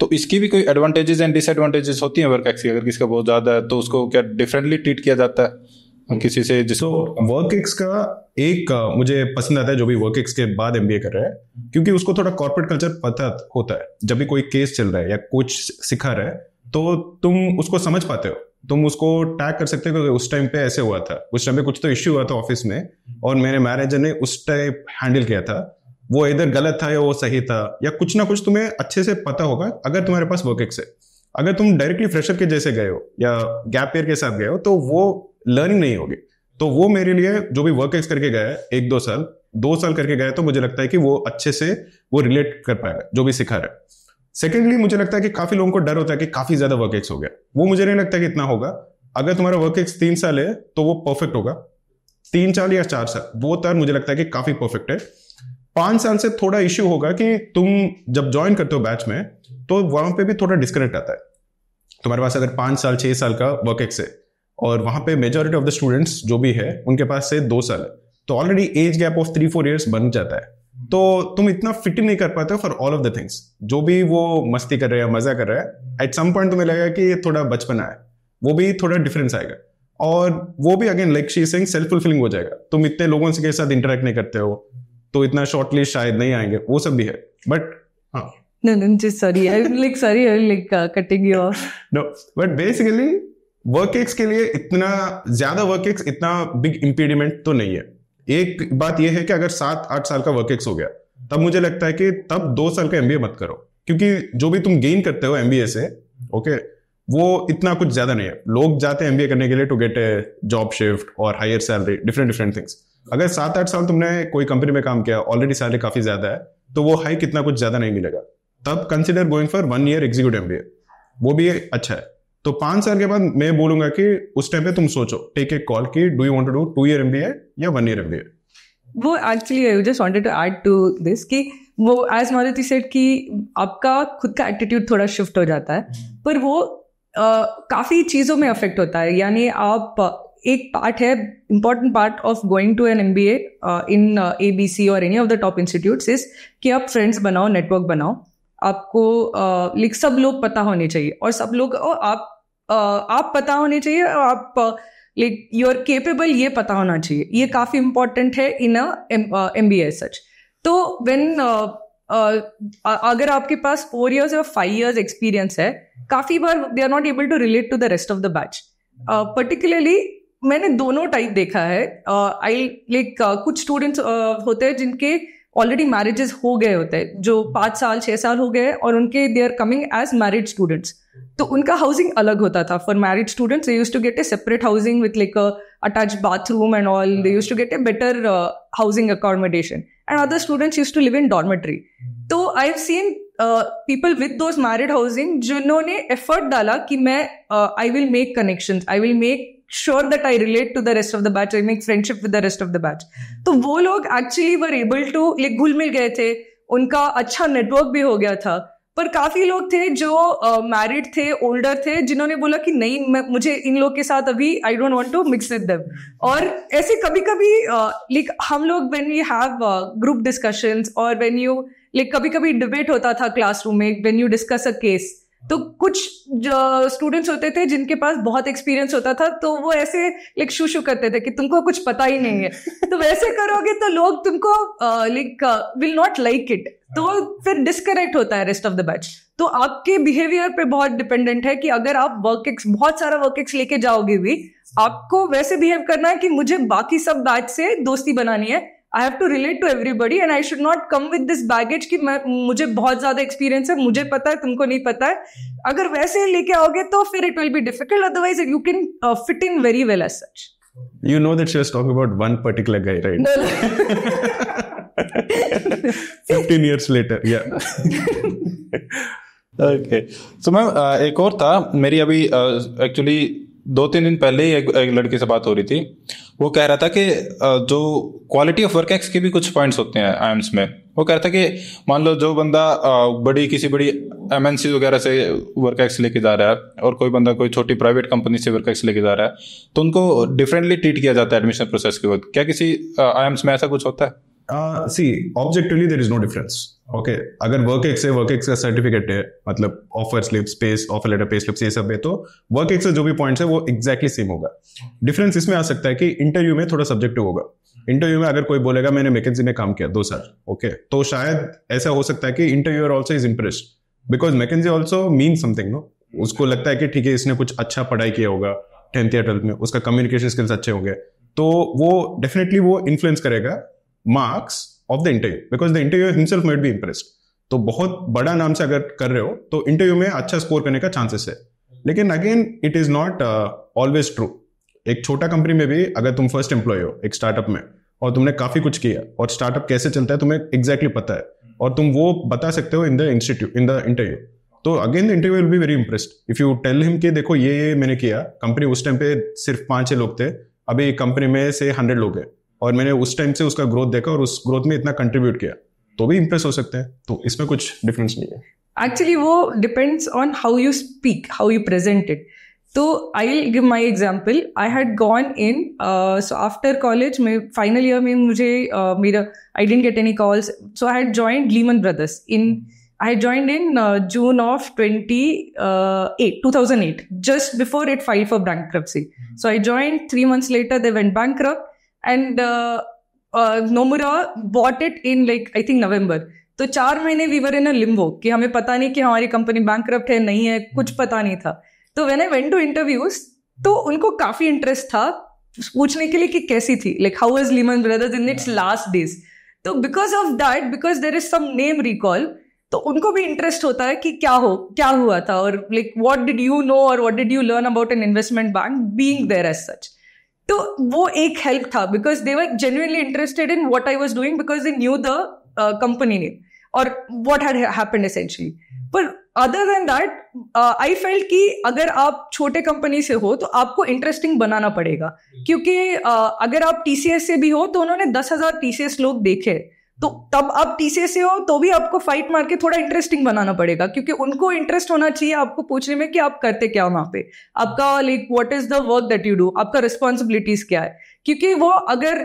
तो इसकी भी कोई एडवांटेजेस एंड डिसएडवांटेजेस होती हैं वर्क एक्स की? अगर किसी का बहुत ज्यादा है तो उसको क्या डिफरेंटली ट्रीट किया जाता है किसी से जिसको? वर्क एक्स का एक मुझे पसंद आता है जो भी वर्क एक्स के बाद एमबीए कर रहा है, क्योंकि उसको थोड़ा कॉर्पोरेट कल्चर पता होता है। जब भी कोई केस चल रहा है या कुछ सिखा रहा है तो तुम उसको समझ पाते हो, तुम उसको टैग कर सकते हो कि उस टाइम पे ऐसे हुआ था, उस टाइम पे कुछ तो इश्यू हुआ था ऑफिस में और मेरे मैनेजर ने उस टाइम हैंडल किया था, वो इधर गलत था या वो सही था, या कुछ ना कुछ तुम्हें अच्छे से पता होगा अगर तुम्हारे पास वर्क एक्स है। अगर तुम डायरेक्टली फ्रेशर के जैसे गए हो या गैप ईयर के साथ गए हो तो वो लर्निंग नहीं होगी। तो वो मेरे लिए जो भी वर्क एक्स करके गया है 1-2 साल करके गया है, तो मुझे लगता है कि वो अच्छे से वो रिलेट कर पाएगा जो भी सिखा रहा है। सेकेंडली मुझे लगता है कि काफी लोगों को डर होता है कि काफी ज्यादा वर्क एक्स हो गया, वो मुझे नहीं लगता कि इतना होगा। अगर तुम्हारा वर्क एक्स 3 साल है तो वो परफेक्ट होगा, 3 साल या 4 साल वो तर मुझे लगता है कि काफी परफेक्ट है। 5 साल से थोड़ा इश्यू होगा कि तुम जब ज्वाइन करते हो बैच में तो वहां पे भी थोड़ा डिस्कनेक्ट आता है। तुम्हारे पास अगर 5 साल 6 साल का वर्क एक्स है और वहां पे मेजॉरिटी ऑफ द स्टूडेंट्स जो भी है उनके पास से 2 साल है, तो already age gap of 3-4 years बन जाता है। तो तुम इतना फिट इन नहीं कर पाते हो for all of the things. जो भी वो मस्ती कर रहे हैं, मजा कर रहा है, एट सम पॉइंट तुम्हें लगेगा कि ये थोड़ा बचपना है, वो भी थोड़ा डिफरेंस आएगा। और वो भी again like she saying self fulfilling हो जाएगा। तुम इतने लोगों के साथ इंटरेक्ट नहीं करते हो तो इतना शॉर्टली शायद नहीं आएंगे, वो सब भी है। बट हाँ, no just sorry I'm cutting you off. No, but basically work ex के लिए इतना ज्यादा वर्क एक्स इतना बिग इंपीडिमेंट तो नहीं है। एक बात यह है कि अगर 7-8 साल का वर्क एक्स हो गया तब मुझे लगता है कि तब 2 साल का एमबीए मत करो, क्योंकि जो भी तुम गेन करते हो एमबीए से ओके वो इतना कुछ ज्यादा नहीं है। लोग जाते हैं एमबीए करने के लिए to get a job shift और हायर सैलरी, डिफरेंट थिंग्स। अगर 7-8 साल तुमने कोई कंपनी में काम किया, ऑलरेडी सैलरी काफी ज्यादा है, तो वो हाइक इतना कुछ ज्यादा नहीं मिलेगा। तब consider going for 1 year executive MBA, वो भी अच्छा है। तो 5 साल के बाद मैं बोलूंगा कि उस टाइम पे तुम सोचो, टेक ए कॉल कि do you want to do 2 year MBA या 1 ईयर एमबीए। वो actually I just wanted to add to this कि वो एज मारुति सेड कि आपका खुद का एटीट्यूड थोड़ा शिफ्ट हो जाता है, पर वो काफी चीजों में अफेक्ट होता है। यानी आप एक पार्ट है, important part of going to an MBA in ABC और any of the top institutes is कि आप फ्रेंड्स बनाओ, नेटवर्क बनाओ। आपको लाइक सब लोग पता होने चाहिए और सब लोग आप पता होने चाहिए और आप लाइक यू आर केपेबल, ये पता होना चाहिए। ये काफी इंपॉर्टेंट है इन एमबीए सच। तो व्हेन अगर आपके पास 4 years और 5 years एक्सपीरियंस है, काफी बार they are not able to relate to the rest of the batch. Particularly मैंने दोनों टाइप देखा है। कुछ स्टूडेंट्स होते हैं जिनके ऑलरेडी मैरिजेस हो गए होते हैं, जो 5 साल 6 साल हो गए और उनके they are coming as married students, तो उनका हाउसिंग अलग होता था। For married students they used to get a separate housing with like attached bathroom and all, they used to get a better housing accommodation, and other students used to live in dormitory. तो I have seen people with those married housing जिन्होंने effort डाला कि मैं I will make connections, I will make sure that I relate to the rest of the batch, I make friendship with the rest of the batch. तो वो लोग actually were able to like घुल मिल गए थे, उनका अच्छा network भी हो गया था। पर काफी लोग थे जो मैरिड थे, ओल्डर थे, जिन्होंने बोला कि नहीं, मुझे इन लोग के साथ अभी I don't want to mix with them. और ऐसे कभी कभी लाइक हम लोग when we have group discussions और व्हेन यू लाइक कभी कभी डिबेट होता था क्लासरूम में, when you discuss a case, तो कुछ स्टूडेंट्स होते थे जिनके पास बहुत एक्सपीरियंस होता था, तो वो ऐसे लाइक शू करते थे कि तुमको कुछ पता ही नहीं है। तो वैसे करोगे तो लोग तुमको like will not like it, तो फिर डिस्कनेक्ट होता है रेस्ट ऑफ द बैच। तो आपके बिहेवियर पे बहुत डिपेंडेंट है कि अगर आप बहुत सारा वर्क एक्स लेके जाओगे भी, आपको वैसे बिहेव करना है कि मुझे बाकी सब बैच से दोस्ती बनानी है। I have to relate to everybody and I should not come with this baggage कि मुझे बहुत ज्यादा एक्सपीरियंस है, मुझे पता है, तुमको नहीं पता है। अगर वैसे लेके आओगे तो फिर it will be difficult, otherwise you can fit in very well as such. You know that she was talking about one particular guy, right? No. 15 years later, yeah. Okay. So ma'am एक और था, मेरी अभी actually 2-3 दिन पहले ही एक लड़के से बात हो रही थी। वो कह रहा था कि जो क्वालिटी ऑफ वर्क एक्स के भी कुछ पॉइंट्स होते हैं आईएम्स में। वो कह रहा था कि मान लो जो बंदा किसी बड़ी एमएनसी वगैरह से वर्क एक्स लेके जा रहा है और कोई बंदा कोई छोटी प्राइवेट कंपनी से वर्क एक्स लेके जा रहा है, तो उनको डिफरेंटली ट्रीट किया जाता है एडमिशन प्रोसेस के वक्त। क्या किसी आईएम्स में ऐसा कुछ होता है? See objectively there is no difference. Okay, अगर वर्क एक्स का सर्टिफिकेट है, मतलब offer slips, pace offer letter, pay slips, ये सब है, तो वर्क एक्स से जो भी पॉइंट्स है वो एग्जैक्टली सेम होगा। डिफरेंस इसमें आ सकता है कि इंटरव्यू में थोड़ा सब्जेक्टिव होगा। इंटरव्यू में अगर कोई बोलेगा मैंने मैकेंजी में काम किया 2 साल, ओके, तो शायद ऐसा हो सकता है कि interviewer also is impressed because McKinsey also mean something, no. उसको लगता है कि ठीक है, इसने कुछ अच्छा पढ़ाई किया होगा 10th या 12th में, उसका कम्युनिकेशन स्किल्स अच्छे होंगे, तो वो डेफिनेटली वो इन्फ्लुएंस करेगा marks of the interview, because the interviewer himself might be impressed. तो बहुत बड़ा नाम से अगर कर रहे हो तो इंटरव्यू में अच्छा स्कोर करने का चांसेस है। लेकिन again it is not always true. एक छोटा कंपनी में भी अगर तुम फर्स्ट एम्प्लॉय हो एक स्टार्टअप में और तुमने काफी कुछ किया और स्टार्टअप कैसे चलता है तुम्हें एग्जैक्टली पता है और तुम वो बता सकते हो इन द इंटरव्यू, तो again the interview will be very impressed if you tell him कि देखो ये मैंने किया, कंपनी उस टाइम पे सिर्फ 5-6 लोग थे, अभी कंपनी में से 100 लोग हैं और मैंने उस टाइम से उसका ग्रोथ देखा और उस ग्रोथ में इतना कंट्रीब्यूट किया, तो भी इंप्रेस हो सकते हैं। तो इसमें कुछ डिफरेंस नहीं है। एक्चुअली वो depends on how you speak, how you present it. तो I will give my example. I had gone in, so after college में फाइनल ईयर में मुझे मेरा I didn't get any calls, so I had joined Lehman Brothers I had joined in June of 2008, just before it filed for bankruptcy. So I joined, 3 months later they went bankrupt, and Nomura bought it in I think November. तो 4 महीने we were in a limbo कि हमें पता नहीं कि हमारी company bankrupt है नहीं है, कुछ पता नहीं था। तो when I went to interviews, तो उनको काफी इंटरेस्ट था पूछने के लिए कि कैसी थी, how was Lehman Brothers in its last days. तो because of that, because there is some name recall, तो उनको भी इंटरेस्ट होता है कि क्या हुआ था और व्हाट डिड यू नो और what did you learn about an investment bank being there as such. तो वो एक हेल्प था because they were genuinely interested in what I was doing because they knew the company name और what had happened essentially. पर other than that I felt कि अगर आप छोटे कंपनी से हो तो आपको इंटरेस्टिंग बनाना पड़ेगा, क्योंकि अगर आप टीसीएस से भी हो तो उन्होंने 10,000 टीसीएस लोग देखे, तो तब आप टीसीएस से हो तो भी आपको फाइट मार के थोड़ा इंटरेस्टिंग बनाना पड़ेगा, क्योंकि उनको इंटरेस्ट होना चाहिए आपको पूछने में कि आप करते क्या वहां पे, आपका what is the work that you do, आपका रिस्पॉन्सिबिलिटीज क्या है। क्योंकि वो अगर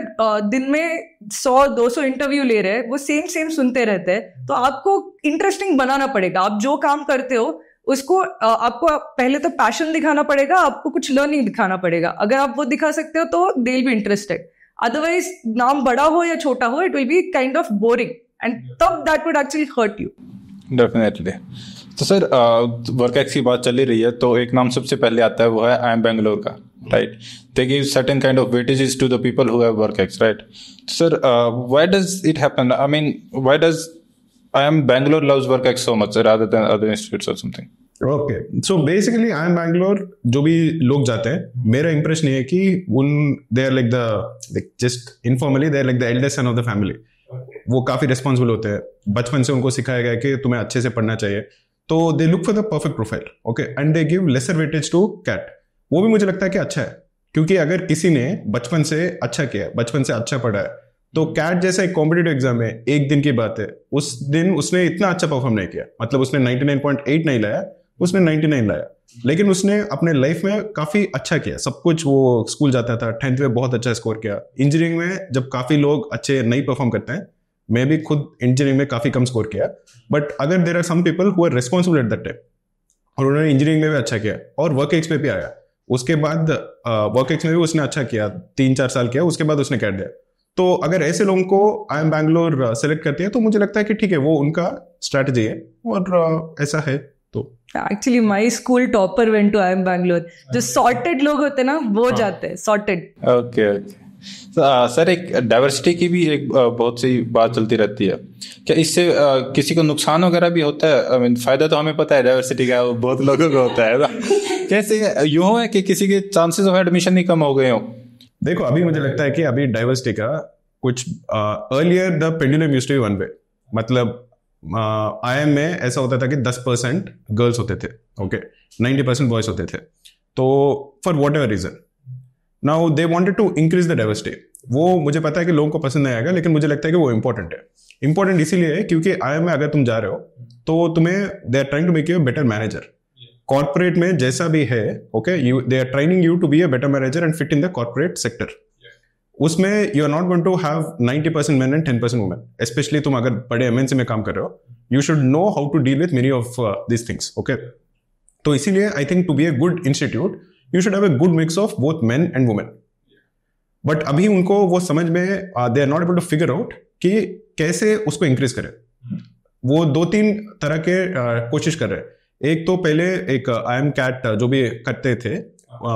दिन में 100-200 इंटरव्यू ले रहे हैं, वो सेम सुनते रहते हैं, तो आपको इंटरेस्टिंग बनाना पड़ेगा। आप जो काम करते हो उसको आपको पहले तो पैशन दिखाना पड़ेगा, आपको कुछ लर्निंग दिखाना पड़ेगा। अगर आप वो दिखा सकते हो तो they will be interested, otherwise नाम बड़ा हो या छोटा हो it will be kind of boring and तब that would actually hurt you. Definitely. तो सर वर्क एक्स की बात चल ही रही है तो एक नाम सबसे पहले आता है, वो है आई एम बैंगलोर का, right? They give certain kind of weightages to the people who have work ex, right? Sir why does it happen? I mean why does I am Bangalore loves work ex so much rather than other institutes और something? Okay, so basically I am Bangalore जो भी लोग जाते हैं, मेरा impression ये है कि they are just informally they are the eldest son of the family. वो काफी रिस्पॉन्सिबल होते हैं, बचपन से उनको सिखाया गया कि तुम्हें अच्छे से पढ़ना चाहिए, तो they look for the perfect profile, okay, and they give lesser weightage to CAT. वो भी मुझे लगता है कि अच्छा है, क्योंकि अगर किसी ने बचपन से अच्छा किया, बचपन से अच्छा पढ़ा है, तो कैट जैसा एक कॉम्पिटिटिव एग्जाम है, एक दिन की बात है, उस दिन उसने इतना अच्छा परफॉर्म नहीं किया, मतलब उसने 99.8 नहीं लाया, उसने 99 लाया, लेकिन उसने अपने लाइफ में काफी अच्छा किया सब कुछ। वो स्कूल जाता था, 10th में बहुत अच्छा स्कोर किया। इंजीनियरिंग में जब काफी लोग अच्छे नहीं परफॉर्म करते हैं, मैं भी खुद इंजीनियरिंग में काफी कम स्कोर किया, बट अगर there are some people who are responsible at that time और उन्होंने इंजीनियरिंग में भी अच्छा किया और वर्क एक्स पे भी आया, उसके बाद वर्क एक्स में भी उसने अच्छा किया, 3-4 साल किया, उसके बाद उसने कैट दिया। तो अगर ऐसे लोगों को आई एम बैंगलोर सेलेक्ट करते हैं तो मुझे लगता है कि ठीक है, वो उनका स्ट्रैटेजी है और ऐसा है। तो actually my school topper went to I M Bangalore. जो सॉर्टेड लोग होते हैं ना, वो जाते हैं सॉर्टेड। ओके सर, एक डाइवर्सिटी की भी एक बहुत सी बात चलती रहती है, क्या इससे किसी को नुकसान वगैरह भी होता है? आई मीन फायदा तो हमें पता है डाइवर्सिटी का, बहुत लोगों को होता है, कैसे यूं है कि किसी के चांसेस ऑफ एडमिशन ही कम हो गए हो? देखो, अभी मुझे लगता है कि अभी डाइवर्सिटी का कुछ earlier the pendulum used to be one way, मतलब IIM में ऐसा होता था कि 10% गर्ल्स होते थे, ओके, 90% बॉयज होते थे। तो for whatever reason now they wanted to increase the diversity. वो मुझे पता है कि लोगों को पसंद नहीं आएगा, लेकिन मुझे लगता है कि वो इंपॉर्टेंट है. इंपॉर्टेंट इसीलिए है क्योंकि IIM में अगर तुम जा रहे हो तो तुम्हें they are trying to make you a better manager. Corporate में जैसा भी है, okay, they are training you to be a better manager and fit in the corporate sector. उसमें you are not going to have 90% men and 10% women. Specially तुम अगर बड़े MNC में काम कर रहे हो, you should know how to deal with many of this things. Okay, तो इसीलिए आई think to be a good institute you should have a good mix of both men and women. But अभी उनको वो समझ में they are not able to figure out कि कैसे उसको इंक्रीज करें. वो 2-3 तरह के कोशिश कर रहे हैं. एक तो पहले एक IIM CAT जो भी करते थे,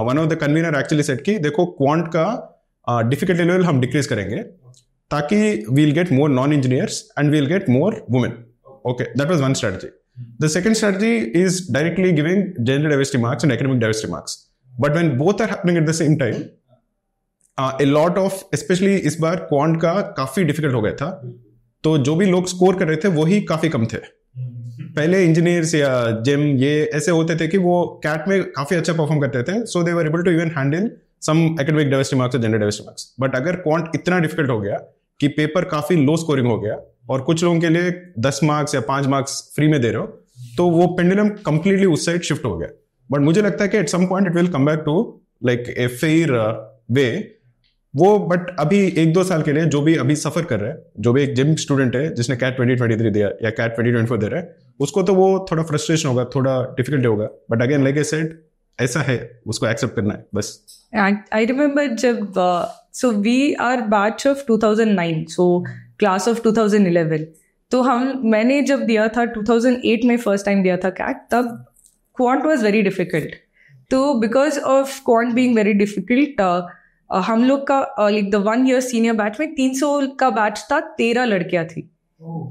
one of the convener actually said कि देखो क्वांट का डिफिकल्टी लेवल हम डिक्रीज करेंगे ताकि we'll get more non engineers and we'll get more women. Okay, that was one strategy. The second strategy is directly giving gender diversity marks and academic diversity marks. But when both are happening at the same time, a lot of, specially इस बार quant का काफी difficult हो गया था, तो जो भी लोग स्कोर कर रहे थे वही काफी कम थे. पहले इंजीनियर्स या जिम ये ऐसे होते थे कि वो कैट में काफी अच्छा परफॉर्म करते थे, so they were able to even handle some academic diversity marks और जेंडर डाइवर्सिटी मार्क्स. बट अगर क्वांट इतना डिफिकल्ट हो गया कि पेपर काफी लो स्कोरिंग हो गया और कुछ लोगों के लिए 10 मार्क्स या 5 मार्क्स फ्री में दे रहे हो, तो वो पेंडुलम कंप्लीटली उस साइड शिफ्ट हो गया. बट मुझे लगता है कि at some point it will come back to like a fair way वो. बट अभी 1-2 साल के लिए जो भी अभी सफर कर रहे हैं, जो भी एक जिम स्टूडेंट है जिसने CAT 2023 दिया या CAT 2024 दे रहा है, उसको तो वो थोड़ा फ्रस्ट्रेशन होगा, थोड़ा डिफिकल्टी होगा. But again like I said, ऐसा है, उसको एक्सेप्ट करना है बस. I remember जब so we are batch of 2009, so class of 2011. तो मैंने जब दिया था 2008 में फर्स्ट टाइम दिया था CAT, तब quant was very difficult. तो because of quant being very difficult, हम लोग का like the 1 year senior batch में 300 का बैच था, 13 लड़कियां थी.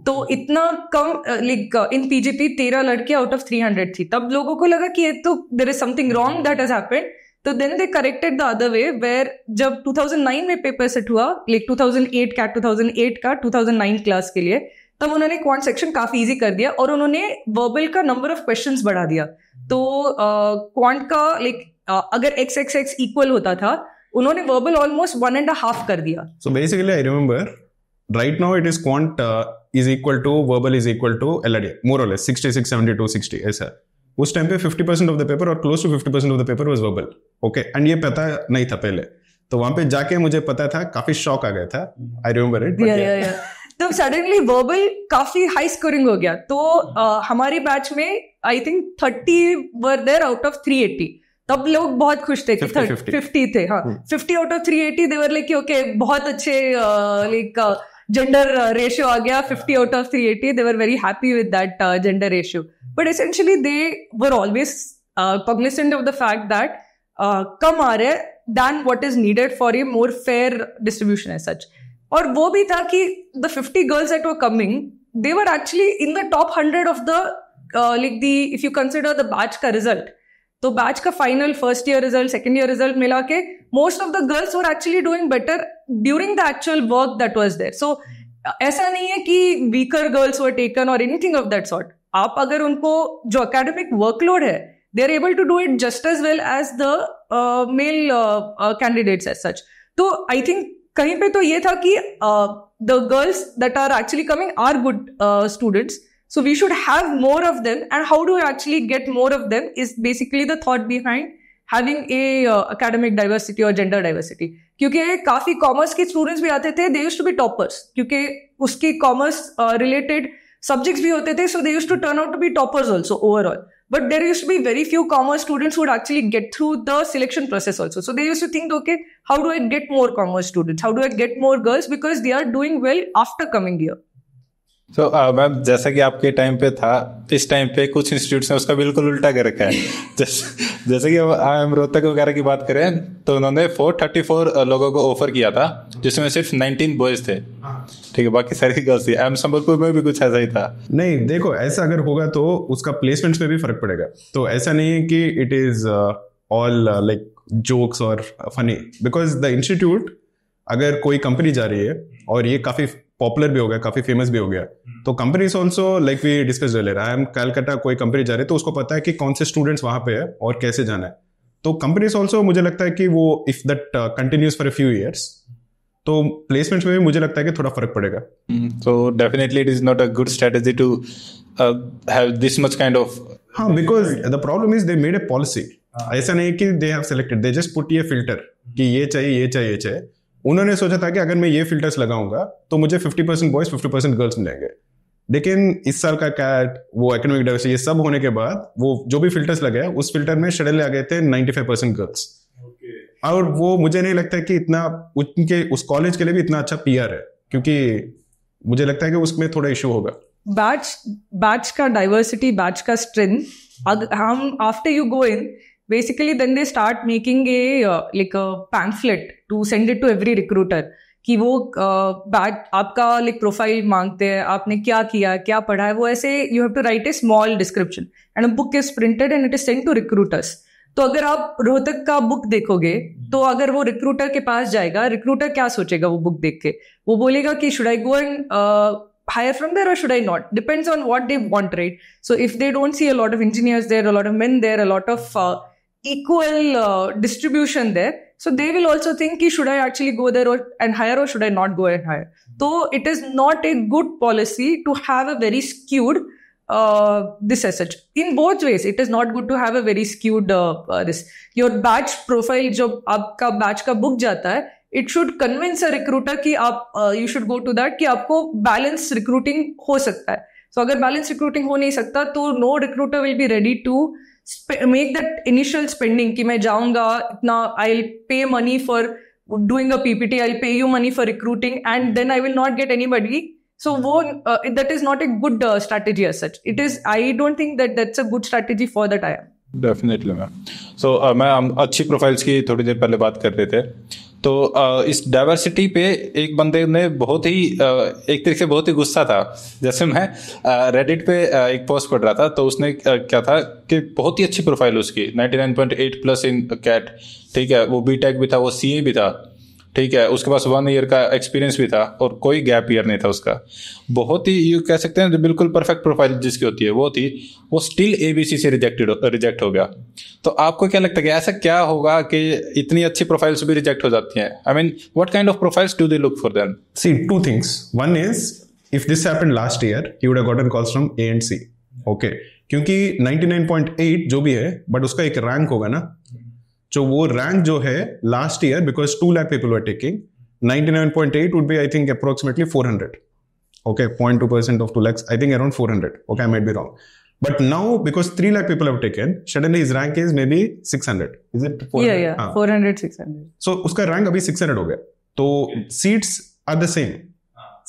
तो इतना कम, लाइक इन PGP 13 लड़कियां आउट ऑफ 300 थी. तब लोगों को लगा कि ये तो there is something wrong that has happened. तो then they corrected the other way, where जब 2009 में पेपर सेट हुआ, लाइक 2008 CAT 2008 का 2009 क्लास के लिए, तब उन्होंने क्वांट सेक्शन काफी इजी कर दिया और उन्होंने वर्बल का नंबर ऑफ क्वेश्चंस बढ़ा दिया. तो क्वांट का लाइक अगर XXX इक्वल होता था, उन्होंने वर्बल ऑलमोस्ट 1.5 कर दिया. So basically I remember right now it is quant is equal to verbal is equal to LRD more और लेस 66, 72, 60 ऐसा. उस टाइम पे 50% ऑफ द पेपर और close to 50% of the paper was verbal. Okay, and ये पता नहीं था पहले, तो वहां पे जाके मुझे पता था, काफी शॉक आ गया था. I remember it. तो सडनली वर्बल काफी हाई स्कोरिंग हो गया. तो हमारे बैच में I think 30 were there out of 380. तब लोग बहुत खुश थे कि 50 थे. हाँ, 50 out of 380 they were like okay, बहुत अच्छे लाइक जेंडर रेशियो आ गया. 50 out of 380 they were very happy with that gender ratio. But essentially they were always cognizant of the fact that कम आ रहे than what is needed for a more fair distribution as such. और वो भी था कि the 50 girls that were coming, they were actually in the top 100 of the like the, if you consider the batch का result. तो batch का final first year result, second year result मिला के most of the girls were actually doing better during the actual work that was there. So ऐसा नहीं है कि weaker girls were taken और एनीथिंग ऑफ दैट सॉर्ट. आप अगर उनको जो एकेडमिक वर्कलोड है, they are able to do it just as well as the male candidates as such. So I think कहीं पे तो ये था कि the girls that are actually coming are good students. So we should have more of them, and how do you actually get more of them is basically the thought behind having a academic diversity or gender diversity. क्योंकि काफी commerce के students भी आते थे, they used to be toppers, क्योंकि उसके commerce related subjects भी होते थे, so they used to turn out to be toppers also overall. But there used to be very few commerce students who would actually get through the selection process also. So they used to think, okay, how do I get more commerce students? How do I get more girls? Because they are doing well after coming here. तो ma'am, जैसा कि आपके time पे था, इस time पे कुछ institutes ने उसका बिल्कुल उल्टा कर रखा है. जैसे कि हम रोहतक वगैरह की बात करें तो उन्होंने 434 लोगों को ऑफर किया था, जिसमें सिर्फ 19 बॉयज थे. ठीक है, बाकी सारी गर्ल्स थी. संबलपुर में भी कुछ ऐसा ही था. नहीं, देखो ऐसा अगर होगा तो उसका प्लेसमेंट्स में भी फर्क पड़ेगा. तो ऐसा नहीं है कि it is all like jokes और फनी, बिकॉज द इंस्टीट्यूट, अगर कोई कंपनी जा रही है और ये काफी पॉपुलर भी हो गया, काफी फेमस भी हो गया, तो companies also like we discussed earlier, I M Calcutta, कोई कंपनी जा रही है तो उसको पता है कि कौन से स्टूडेंट्स वहां पे है और कैसे जाना है. तो कंपनीज ऑल्सो मुझे लगता है कि वो if that continues for a few years, तो प्लेसमेंट्स में भी मुझे लगता है कि थोड़ा फर्क पड़ेगा. So definitely it is not a good strategy to have this much kind of. हाँ, because the problem is they made a policy. ऐसा नहीं कि they have selected, they just put ये filter कि ये चाहिए ये चाहिए ये चाहिए. उन्होंने सोचा था कि अगर मैं ये फिल्टर्स लगाऊंगा तो मुझे 50% बॉयज 50% गर्ल्स मिलेंगे. लेकिन इस साल का कैट, वो एकेडमिक डाइवर्सिटी, ये सब होने के बाद वो जो भी फिल्टर्स लगे उस फिल्टर में सडनली आ गए थे 95% गर्ल्स. और वो मुझे नहीं लगता कि इतना उनके उस कॉलेज के लिए भी इतना अच्छा पीआर है, क्योंकि मुझे लगता है कि उसमें थोड़ा इशू होगा. बैच का डाइवर्सिटी, बैच का स्ट्रेंथ, हम after you go in basically then they start making a pamphlet to send it to every recruiter कि वो बैच आपका प्रोफाइल मांगते हैं, आपने क्या किया, क्या पढ़ा है, वो ऐसे you have to write a small description and a book is printed and it is sent to recruiters. तो अगर आप रोहतक का बुक देखोगे तो अगर वो रिक्रूटर के पास जाएगा, रिक्रूटर क्या सोचेगा वो बुक देख के? वो बोलेगा कि should I go and hire from there or should I not? Depends on what they want, right? So if they don't see a lot of engineers there, a lot of men there, a lot of equal distribution there, so they will also think ki should I actually go there and hire or should I not go and hire. So it is not a good policy to have a very skewed this as such. In both ways it is not good to have a very skewed this. Your batch profile जो आपका batch का book जाता है, it should convince a recruiter कि आप you should go to that, कि आपको balance recruiting हो सकता है. So अगर balance recruiting हो नहीं सकता तो no recruiter will be ready to make that initial spending कि मैं जाऊंगा इतना, I'll pay money for doing a PPT, I'll pay you money for recruiting and then I will not get anybody. So that is not a good strategy as such. It is, I don't think that that's a good strategy for the time. Definitely ma'am. So हम अच्छी profiles की थोड़ी देर पहले बात कर रहे थे. तो इस डाइवर्सिटी पे एक बंदे ने बहुत ही एक तरीके से बहुत ही गुस्सा था. जैसे मैं रेडिट पे एक पोस्ट पढ़ रहा था तो उसने क्या था कि बहुत ही अच्छी प्रोफाइल उसकी 99.8 प्लस इन कैट, ठीक है, वो बीटेक भी था, वो सीए भी था, ठीक है, उसके पास 1 ईयर का एक्सपीरियंस भी था और कोई गैप ईयर नहीं था उसका. बहुत ही यू कह सकते हैं बिल्कुल परफेक्ट प्रोफाइल जिसकी होती है वो थी. वो स्टिल एबीसी से रिजेक्ट हो गया. तो आपको क्या लगता है कि ऐसा क्या होगा कि इतनी अच्छी प्रोफाइल्स भी रिजेक्ट हो जाती हैं? I mean what kind of profiles do they look for them? See, two things. One is if this happened last year he would have gotten calls from A and C. Okay, क्योंकि 99.8 जो भी है but उसका एक rank होगा ना, जो वो रैंक जो है last year, because 2 lakh people were taking, 99.8 would be I think approximately 400. Okay, 0.2% of 2 lakhs, I think around 400. Okay, I might be wrong. But now because 3 lakh people have taken, suddenly his rank is maybe 600. Is it 400? Yeah. 400, 600. So उसका rank अभी 600 हो गया. तो seats are the same.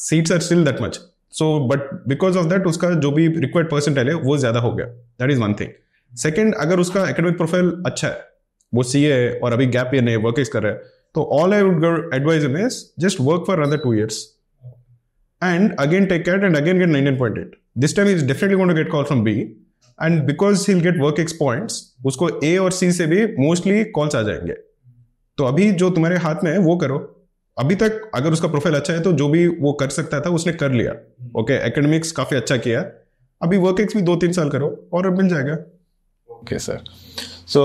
Seats are still that much. So but because of that उसका जो भी required percentile है वो ज्यादा हो गया. That is one thing. Second, अगर उसका academic profile अच्छा है, वो सीए है और अभी गैप ईयर नहीं वर्क कर रहा है, तो all I would advise him is just work for another 2 years and again take CAT and again get 99.8. This time he's definitely going to get call from B and because he'll get work ex points, उसको A और C से भी mostly calls आ जाएंगे. तो अभी जो तुम्हारे हाथ में है वो करो. अभी तक अगर उसका प्रोफाइल अच्छा है तो जो भी वो कर सकता था उसने कर लिया. ओके, एकेडमिक्स काफी अच्छा किया, अभी वर्क एक्स भी 2-3 साल करो और मिल जाएगा. Okay sir. सो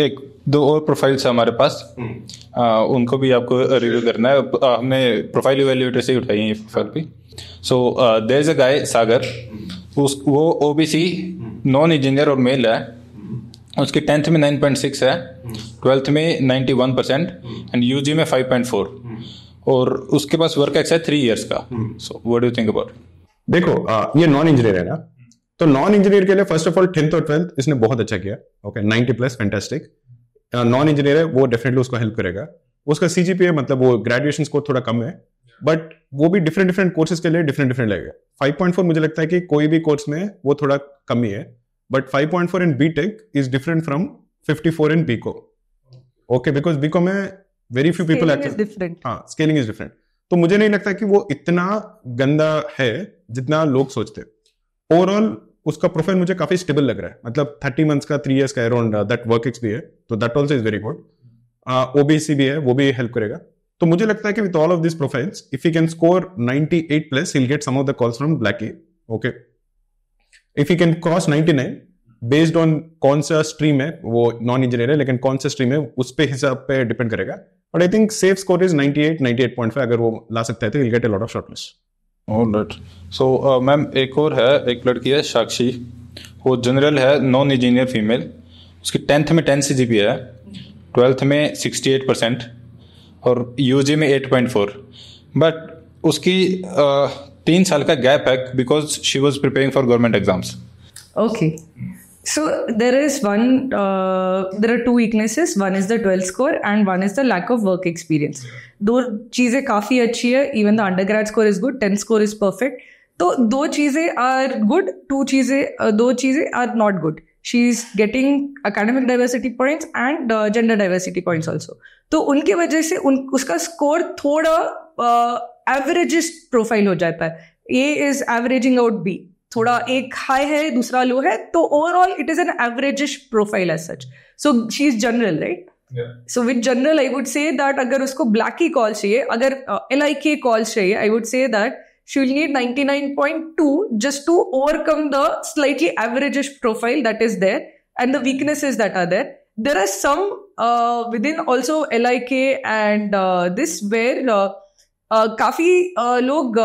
एक 2 और प्रोफाइल्स है हमारे पास, उनको भी आपको रिव्यू करना है. हमने प्रोफाइल इवेल्युएटर से ही उठाई है ये प्रोफाइल भी. सो देयर इज अ गाय सागर, वो ओबीसी नॉन इंजीनियर और मेल है. उसकी 10th में 9.6 है, 12th में 91% एंड यूजी में 5.4 और उसके पास वर्क एक्स है 3 years का. So what do you think about? देखो ये नॉन इंजीनियर है ना, तो नॉन इंजीनियर के लिए फर्स्ट ऑफ ऑल 10th और 12th इसने बहुत अच्छा किया. Okay, 90+ fantastic. नॉन इंजीनियर है वो डेफिनेटली उसको हेल्प करेगा. उसका सीजीपीए मतलब वो ग्रेजुएशन स्कोर थोड़ा कम है, बट वो भी डिफरेंट कोर्सेज के लिए डिफरेंट लगेगा. 5.4 मुझे लगता है कि कोई भी कोर्स में वो थोड़ा कम ही है, but 5.4 in BTech is different from 54 in BCom. Okay, because BCom में वेरी फ्यू पीपल एक्चुअली, हाँ, स्केलिंग इज डिफरेंट. तो मुझे नहीं लगता कि वो इतना गंदा है जितना लोग सोचते. ओवरऑल उसका प्रोफाइल मुझे काफी स्टेबल लग रहा है, मतलब 30 months का 3 years का अराउंड दैट वर्क एक्स भी है, तो that also is very good. OBC भी है, वो भी हेल्प करेगा. तो मुझे लगता है कि with all of this profiles if he can score 98+, he'll get some of the calls from Blackie. Okay, if he can cross 99, based on कौन सा स्ट्रीम है, वो नॉन इंजीनियर है लेकिन कौन सा स्ट्रीम है उस पे हिसाब पे डिपेंड करेगा। But I think safe score is 98.5। अगर वो ला सकता है तो will get a lot of shortlist. Alright. So ma'am एक और है, एक लड़की है साक्षी, वो जनरल है, नॉन इंजीनियर फीमेल। उसकी 10th में 10 CGPA है, 12th में 68% और यूजी में 8.4। बट उसकी 3 साल का गैप है because she was preparing for government exams. Okay. So there are two weaknesses. One is the 12th score and one is the lack of work experience. दो चीजें काफी अच्छी है. Even the undergrad score is good. 10th score is perfect. तो दो चीजें are good. दो चीजें are not good. She is getting academic diversity points and gender diversity points also. तो उनकी वजह से उसका स्कोर थोड़ा एवरेजिश प्रोफाइल हो जाता है. A is averaging out B. थोड़ा एक हाई है दूसरा लो है, तो overall it is an averageish profile as such. So she is general, right? So with general I would say that अगर उसको ब्लैक की कॉल चाहिए, अगर LIK कॉल्स चाहिए, आई would say that she will need 99.2 just to overcome the slightly averageish profile that is there and the weaknesses that are there. There are some within also LIK and this where काफी लोग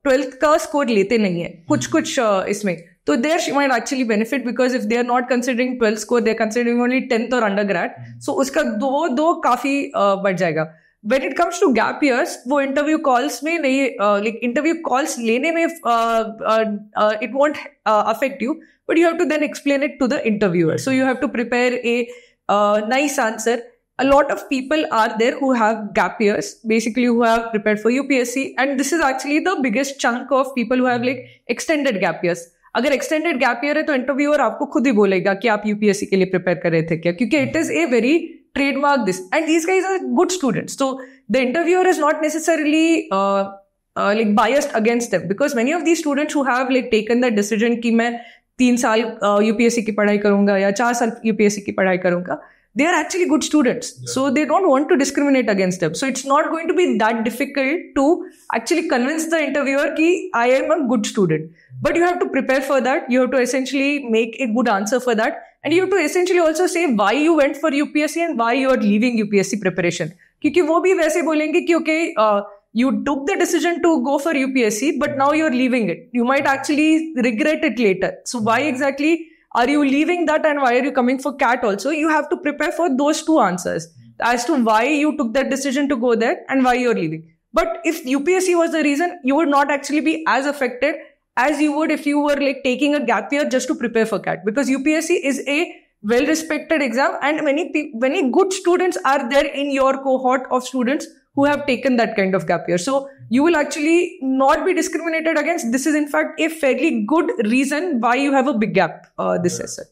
12th का score लेते नहीं है कुछ इसमें, तो there she might actually benefit because if they are not considering 12th score, they are considering only 10th और अंडरग्रेड, सो उसका दो काफी बढ़ जाएगा. When it comes to gap years, वो इंटरव्यू कॉल्स में नहीं, इंटरव्यू कॉल्स लेने में it won't affect you, but you have to then explain it to the interviewer. So you have to prepare a nice answer. A lot of people are there who have gap years, basically who have prepared for UPSC, and this is actually the biggest chunk of people who have like extended gap years. अगर extended gap year है तो interviewer आपको खुद ही बोलेगा कि आप UPSC के लिए prepare कर रहे थे क्या, क्योंकि it is a very trademark this, and these guys are good students, so the interviewer is not necessarily like biased against them, because many of these students who have like taken that decision कि मैं 3 साल UPSC की पढ़ाई करूंगा या 4 साल UPSC की पढ़ाई करूंगा, they are actually good students. Yeah. So they don't want to discriminate against them. So it's not going to be that difficult to actually convince the interviewer ki I am a good student. But you have to prepare for that. You have to essentially make a good answer for that. And you have to essentially also say why you went for UPSC and why you are leaving UPSC preparation. क्योंकि वो भी वैसे बोलेंगे कि okay, you took the decision to go for UPSC, but now you're leaving it. You might actually regret it later. So why exactly are you leaving that and why are you coming for CAT also? You have to prepare for those two answers as to why you took that decision to go there and why you're leaving. But if UPSC was the reason, you would not actually be as affected as you would if you were like taking a gap year just to prepare for CAT, because UPSC is a well-respected exam and many good students are there in your cohort of students who have taken that kind of gap year. So you will actually not be discriminated against. This is in fact a fairly good reason why you have a big gap this asset.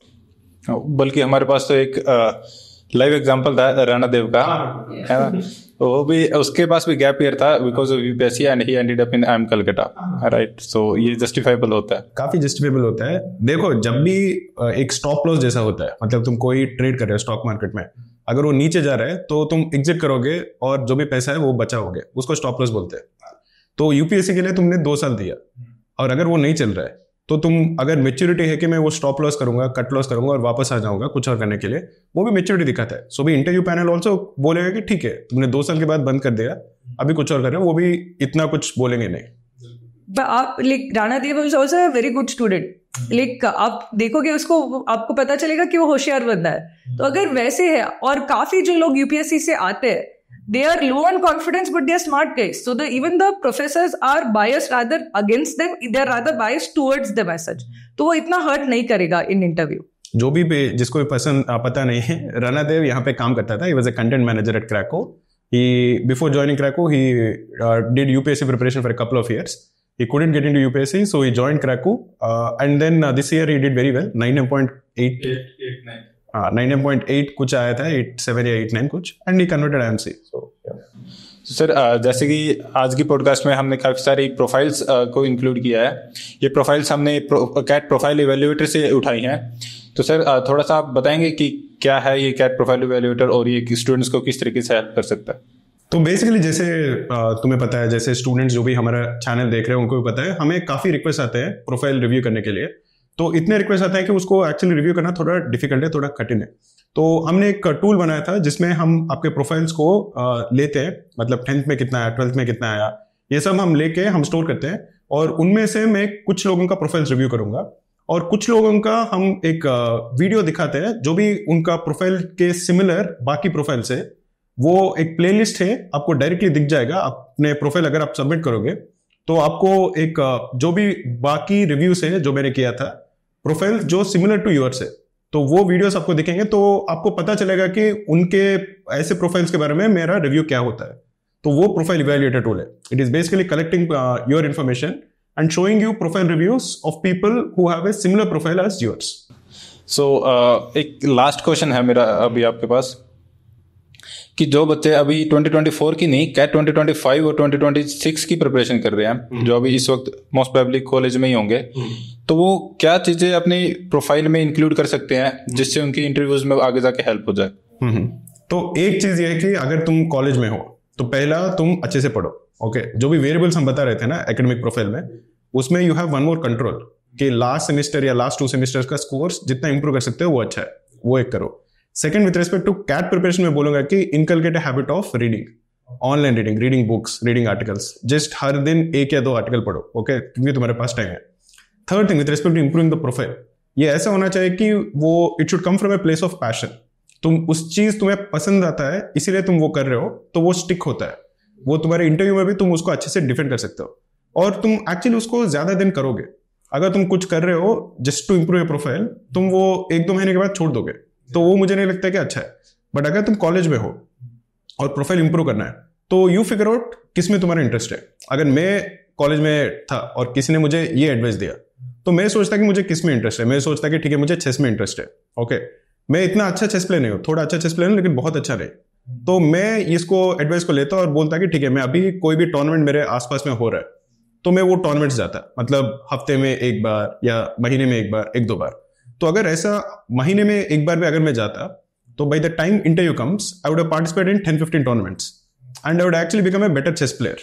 बल्कि हमारे पास तो एक live example था राणा देव का, है ना, वो भी उसके पास भी गैप ईयर था because of UPSC and he ended up in IIM Calcutta, right? So ये जस्टिफाइबल होता है, काफी जस्टिफाइबल होता है. देखो, जब भी एक स्टॉप लॉस जैसा होता है, मतलब तुम कोई ट्रेड कर रहे हो स्टॉक मार्केट में, अगर वो नीचे जा रहा है तो तुम एग्जिट करोगे और जो भी पैसा है वो बचाओगे, उसको स्टॉप लॉस बोलते हैं. तो UPSC के लिए तुमने 2 साल दिया और अगर वो नहीं चल रहा है तो तुम अगर मेच्योरिटी है कि मैं वो स्टॉप लॉस करूंगा, कट लॉस करूंगा और वापस आ जाऊंगा कुछ और करने के लिए, वो भी मेच्योरिटी दिखाता है. सो भी इंटरव्यू पैनल ऑल्सो बोलेगा कि ठीक है तुमने 2 साल के बाद बंद कर दिया, अभी कुछ और कर रहे हो, वो भी इतना कुछ बोलेंगे नहीं. आप like Rana Dev is also a very good student. Like आप देखोगे उसको, आपको पता चलेगा कि वो होशियार बंदा है. तो अगर वैसे है, और काफी जो लोग UPSC से आते हैं, they are low on confidence but they are smart guys, so even the professors are biased rather against them, they are rather biased towards them as such. तो वो इतना हर्ट नहीं करेगा इन इंटरव्यू. जो भी जिसको भी पता नहीं है, राणा देव यहाँ पे काम करता था. he was a content manager at Krakow. Before joining Krakow he did UPSC preparation for a couple of years. He couldn't get into UPSC, so he joined Krakow, and then this year he did very well. 9.8 कुछ आया था, 8.7 या 8.9 कुछ, and he converted IMC. So sir, जैसे कि आज की podcast में हमने काफ़ी सारी प्रोफाइल्स को इंक्लूड किया है. ये प्रोफाइल्स हमने कैट प्रोफाइल इवेल्युएटर से उठाई हैं. तो सर थोड़ा सा आप बताएंगे कि क्या है ये कैट प्रोफाइल इवेल्युएटर और ये स्टूडेंट्स को किस तरीके से हेल्प कर सकता है? तो बेसिकली जैसे तुम्हें पता है, जैसे स्टूडेंट्स जो भी हमारा चैनल देख रहे हैं उनको भी पता है, हमें काफ़ी रिक्वेस्ट आते हैं प्रोफाइल रिव्यू करने के लिए. तो इतने रिक्वेस्ट आते हैं कि उसको एक्चुअली रिव्यू करना थोड़ा डिफिकल्ट है, थोड़ा कठिन है। तो हमने एक टूल बनाया था जिसमें हम आपके प्रोफाइल्स को लेते हैं, मतलब 10th में कितना आया, 12th में कितना आया, ये सब हम लेके हम स्टोर करते हैं, और उनमें से मैं कुछ लोगों का प्रोफाइल्स रिव्यू करूंगा और कुछ लोगों का हम एक वीडियो दिखाते हैं जो भी उनका प्रोफाइल के सिमिलर बाकी प्रोफाइल से, वो एक प्लेलिस्ट है, आपको डायरेक्टली दिख जाएगा। अपने प्रोफाइल अगर आप सबमिट करोगे तो आपको एक जो भी बाकी रिव्यूज है जो मैंने किया था, प्रोफाइल जो सिमिलर टू योर्स है, तो वो वीडियोस आपको दिखेंगे, तो आपको पता चलेगा कि उनके ऐसे प्रोफाइल्स के बारे में मेरा रिव्यू क्या होता है। तो वो प्रोफाइल इवैल्यूएटर टूल है। It is basically collecting your information and showing you profile reviews of people who have a similar profile as yours. So एक लास्ट क्वेश्चन है मेरा अभी आपके पास, कि जो बच्चे अभी 2024 की नहीं, कैट 2025 और 2026 की प्रिपरेशन कर रहे हैं, जो अभी इस वक्त मोस्ट प्रोबेबली कॉलेज में ही होंगे, तो वो क्या चीजें अपनी प्रोफाइल में इंक्लूड कर सकते हैं जिससे उनकी इंटरव्यूज में आगे जाके हेल्प हो जाए? तो एक चीज ये है कि अगर तुम कॉलेज में हो तो पहला तुम अच्छे से पढ़ो। ओके, जो भी वेरिएबल्स हम बता रहे थे ना एकेडमिक प्रोफाइल में, उसमें you have one more control कि लास्ट सेमेस्टर या लास्ट 2 सेमेस्टर्स का स्कोर्स जितना इंप्रूव कर सकते हो वो अच्छा है, वो एक करो। Second, with respect to CAT preparation में बोलूंगा कि inculcate a habit of reading, online reading, reading books, reading articles. Just हर दिन 1 या 2 आर्टिकल पढ़ो, ओके, क्योंकि तुम्हारे पास टाइम है। Third thing, with respect to improving the profile, ये ऐसा होना चाहिए कि वो it should come from a place of passion. तुम उस चीज तुम्हें पसंद आता है इसीलिए तुम वो कर रहे हो, तो वो स्टिक होता है, वो तुम्हारे इंटरव्यू में भी तुम उसको अच्छे से डिफेंड कर सकते हो, और तुम एक्चुअली उसको ज्यादा दिन करोगे। अगर तुम कुछ कर रहे हो just to improve your profile, तुम वो 1-2 महीने के बाद छोड़ दोगे, तो वो मुझे नहीं लगता कि अच्छा है। बट अगर तुम कॉलेज में हो और प्रोफाइल इंप्रूव करना है, तो यू फिगर आउट किस में तुम्हारा इंटरेस्ट है। अगर मैं कॉलेज में था और किसी ने मुझे ये एडवाइस दिया, तो मैं सोचता कि मुझे किस में इंटरेस्ट है। मैं सोचता कि ठीक है, मुझे चेस में इंटरेस्ट है, ओके, मैं इतना अच्छा चेस प्लेयर नहीं हूँ, थोड़ा अच्छा चेस प्लेयर हूँ लेकिन बहुत अच्छा नहीं, तो मैं इसको एडवाइस को लेता और बोलता कि ठीक है, मैं अभी कोई भी टूर्नामेंट मेरे आसपास में हो रहा है तो मैं वो टूर्नामेंट जाता, मतलब हफ्ते में 1 बार या महीने में 1 बार, 1-2 बार। तो अगर ऐसा महीने में 1 बार भी अगर मैं जाता, तो by the time interview comes, I would have participated in 10-15 tournaments and I would actually become a better chess player.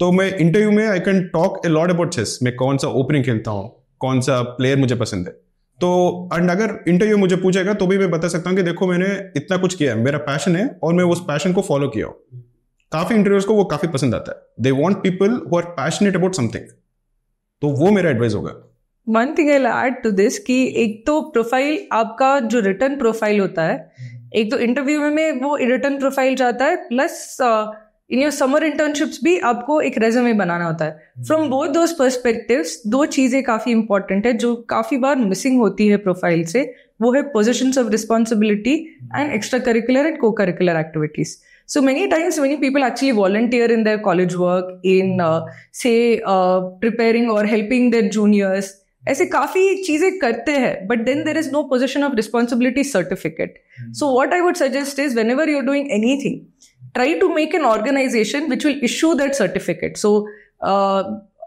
तो मैं इंटरव्यू में I can talk a lot about chess, मैं कौन सा ओपनिंग खेलता हूँ, कौन सा प्लेयर मुझे पसंद है। तो एंड अगर इंटरव्यू मुझे पूछेगा तो भी मैं बता सकता हूँ कि देखो मैंने इतना कुछ किया है, मेरा पैशन है और मैं उस पैशन को फॉलो किया हूँ। काफी इंटरव्यूअर्स को वो काफी पसंद आता है, they want people who are passionate about something, तो वो मेरा एडवाइस होगा। One thing I will add to this कि एक तो प्रोफाइल आपका जो रिटर्न प्रोफाइल होता है, एक तो इंटरव्यू में वो रिटर्न प्रोफाइल जाता है, plus in your summer internships भी आपको एक रेज्यूमे बनाना होता है। फ्रॉम बोथ दोज पर्सपेक्टिव्स 2 चीजें काफी इंपॉर्टेंट है जो काफी बार मिसिंग होती है प्रोफाइल से, वो है positions of responsibility and extra curricular and co curricular activities. So many times many people actually volunteer in their college work in preparing or helping their juniors, ऐसे काफी चीजें करते हैं, but then there is no position of responsibility certificate. So what I would suggest is whenever you're doing anything, try to make an organization which will issue that certificate. So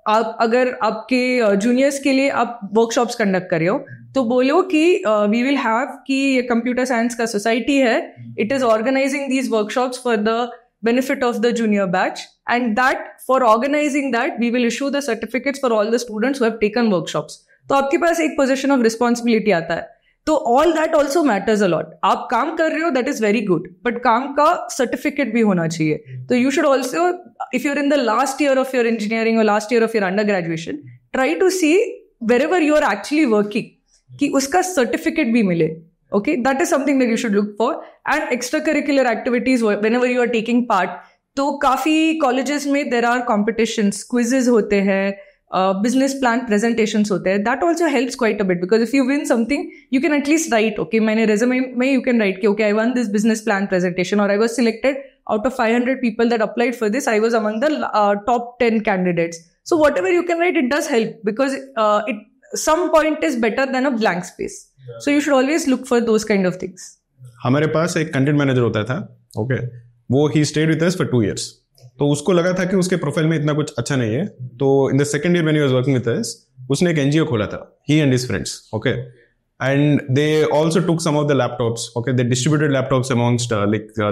आप अगर आपके juniors के लिए आप workshops conduct कर रहे हो तो बोलो कि वी विल हैव कि ये कंप्यूटर साइंस का सोसाइटी है, it is organising these workshops for the benefit of the junior batch, and that for organising that we will issue the certificates for all the students who have taken workshops. तो आपके पास एक position of responsibility आता है, तो all that also matters a lot. आप काम कर रहे हो that is very good, but काम का सर्टिफिकेट भी होना चाहिए। तो you should also, if you're in the last year of your engineering or last year of your undergraduation, try to see wherever you are actually working कि उसका certificate भी मिले। Okay, that is something that you should look for. And extracurricular activities whenever you are taking part, तो काफी colleges में there are competitions, quizzes होते हैं, business plan presentations होते हैं, that also helps quite a bit because if you win something you can at least write, okay, मैंने resume में you can write कि okay, I won this business plan presentation or I was selected out of 500 people that applied for this, I was among the top 10 candidates. So whatever you can write, it does help because some point is better than a blank space. Yeah. So you should always look for those kind of things. हमारे पास एक content manager होता था, okay, वो he stayed with us for 2 years. तो उसको लगा था कि उसके प्रोफाइल में इतना कुछ अच्छा नहीं है, तो in the second year when he was working with us, उसने एक एनजीओ खोला था, he and his friends, okay, and they also took some of the laptops, okay, they distributed laptops amongst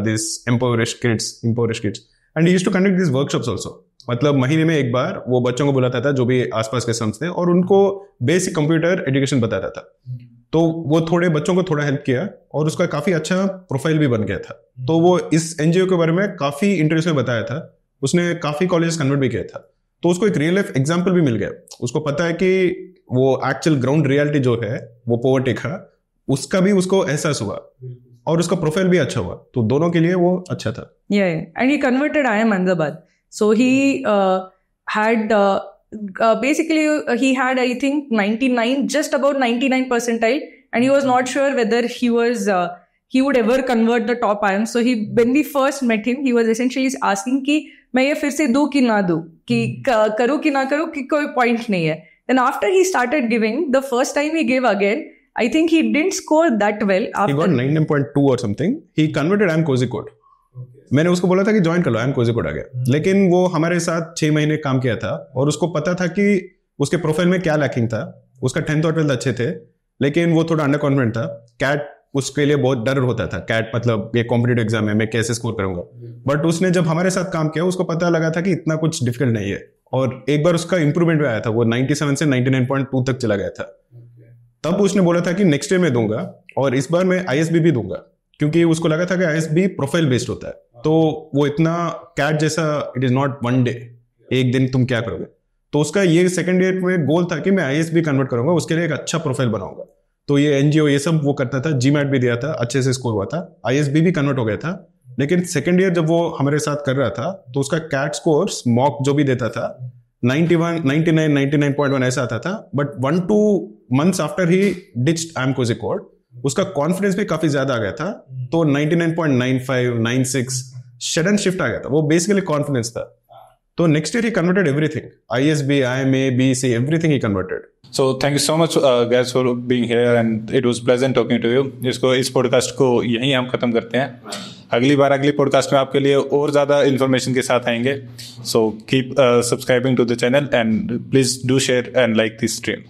these impoverished kids, and he used to conduct these workshops also. मतलब महीने में एक बार वो बच्चों को बुलाता था जो भी आसपास के सम्स थे और उनको बेसिक कंप्यूटर एजुकेशन बताता था। तो वो थोड़े बच्चों को थोड़ा हेल्प किया और उसका काफी अच्छा प्रोफाइल भी बन गया था। तो वो इस एनजीओ के बारे में काफी इंटरेस्ट में बताया था, उसने काफी कॉलेज कन्वर्ट भी किया था। तो उसको एक रियल लाइफ एग्जाम्पल भी मिल गया, उसको पता है कि वो एक्चुअल ग्राउंड रियलिटी जो है वो पॉवर्टी का, उसका भी उसको एहसास हुआ और उसका प्रोफाइल भी अच्छा हुआ। तो दोनों के लिए वो अच्छा था। And he converted IIM Ahmedabad. So he had basically he had, I think, 99, just about 99 percentile, and he was not sure whether he would ever convert the top IIM. So when we first met him, he was essentially asking कि मैं ये फिर से दूं कि ना दूं, कि करूं कि ना करूं, कि कोई point नहीं है. Then after he started giving, the first time he gave again, I think he didn't score that well. After he got 99.2 or something. He converted IIM Kozhikode. मैंने उसको बोला था कि ज्वाइन कर लो, IIM Kozhikode आ गया। लेकिन वो हमारे साथ 6 महीने काम किया था और उसको पता था कि उसके प्रोफाइल में क्या लैकिंग था। उसका 10th और 12th अच्छे थे, लेकिन वो थोड़ा अंडर कॉन्फिडेंट था। कैट उसके लिए बहुत डर होता था। कैट मतलब ये कॉम्पिटिटिव एग्जाम है, मैं कैसे स्कोर करूंगा। बट उसने जब हमारे साथ काम किया उसको पता लगा था कि इतना कुछ डिफिकल्ट नहीं है, और एक बार उसका इंप्रूवमेंट भी आया था। वो 97 से 99.2 तक चला गया था। तब उसने बोला था कि नेक्स्ट ईयर मैं दूंगा और इस बार मैं ISB भी दूंगा, क्योंकि उसको लगा था कि ISB प्रोफाइल बेस्ड होता है। तो वो इतना कैट जैसा, it is not one day, एक दिन तुम क्या करोगे। तो उसका ये सेकंड ईयर में गोल था कि मैं ISB कन्वर्ट करूंगा, उसके लिए एक अच्छा प्रोफाइल बनाऊंगा। तो ये NGO ये सब वो करता था, GMAT भी दिया था, अच्छे से स्कोर हुआ था, ISB भी कन्वर्ट हो गया था। लेकिन सेकंड ईयर जब वो हमारे साथ कर रहा था तो उसका कैट स्कोर मॉक जो भी देता था 91, 99, 99.1 ऐसा आता था। But 1-2 months after he ditched IIM Kozhikode, उसका कॉन्फिडेंस भी काफी ज्यादा आ गया था। तो 99.95, 96 सडन शिफ्ट आ गया था। वो बेसिकली कॉन्फिडेंस था। तो next year he converted everything, ISB, IMA, BC, everything he converted. So thank you so much guys for being here and it was pleasant talking to you. इस podcast को यहीं हम खत्म करते हैं। अगली पॉडकास्ट में आपके लिए और ज़्यादा इन्फॉर्मेशन के साथ आएंगे। So keep subscribing to the channel and please do share and like this stream.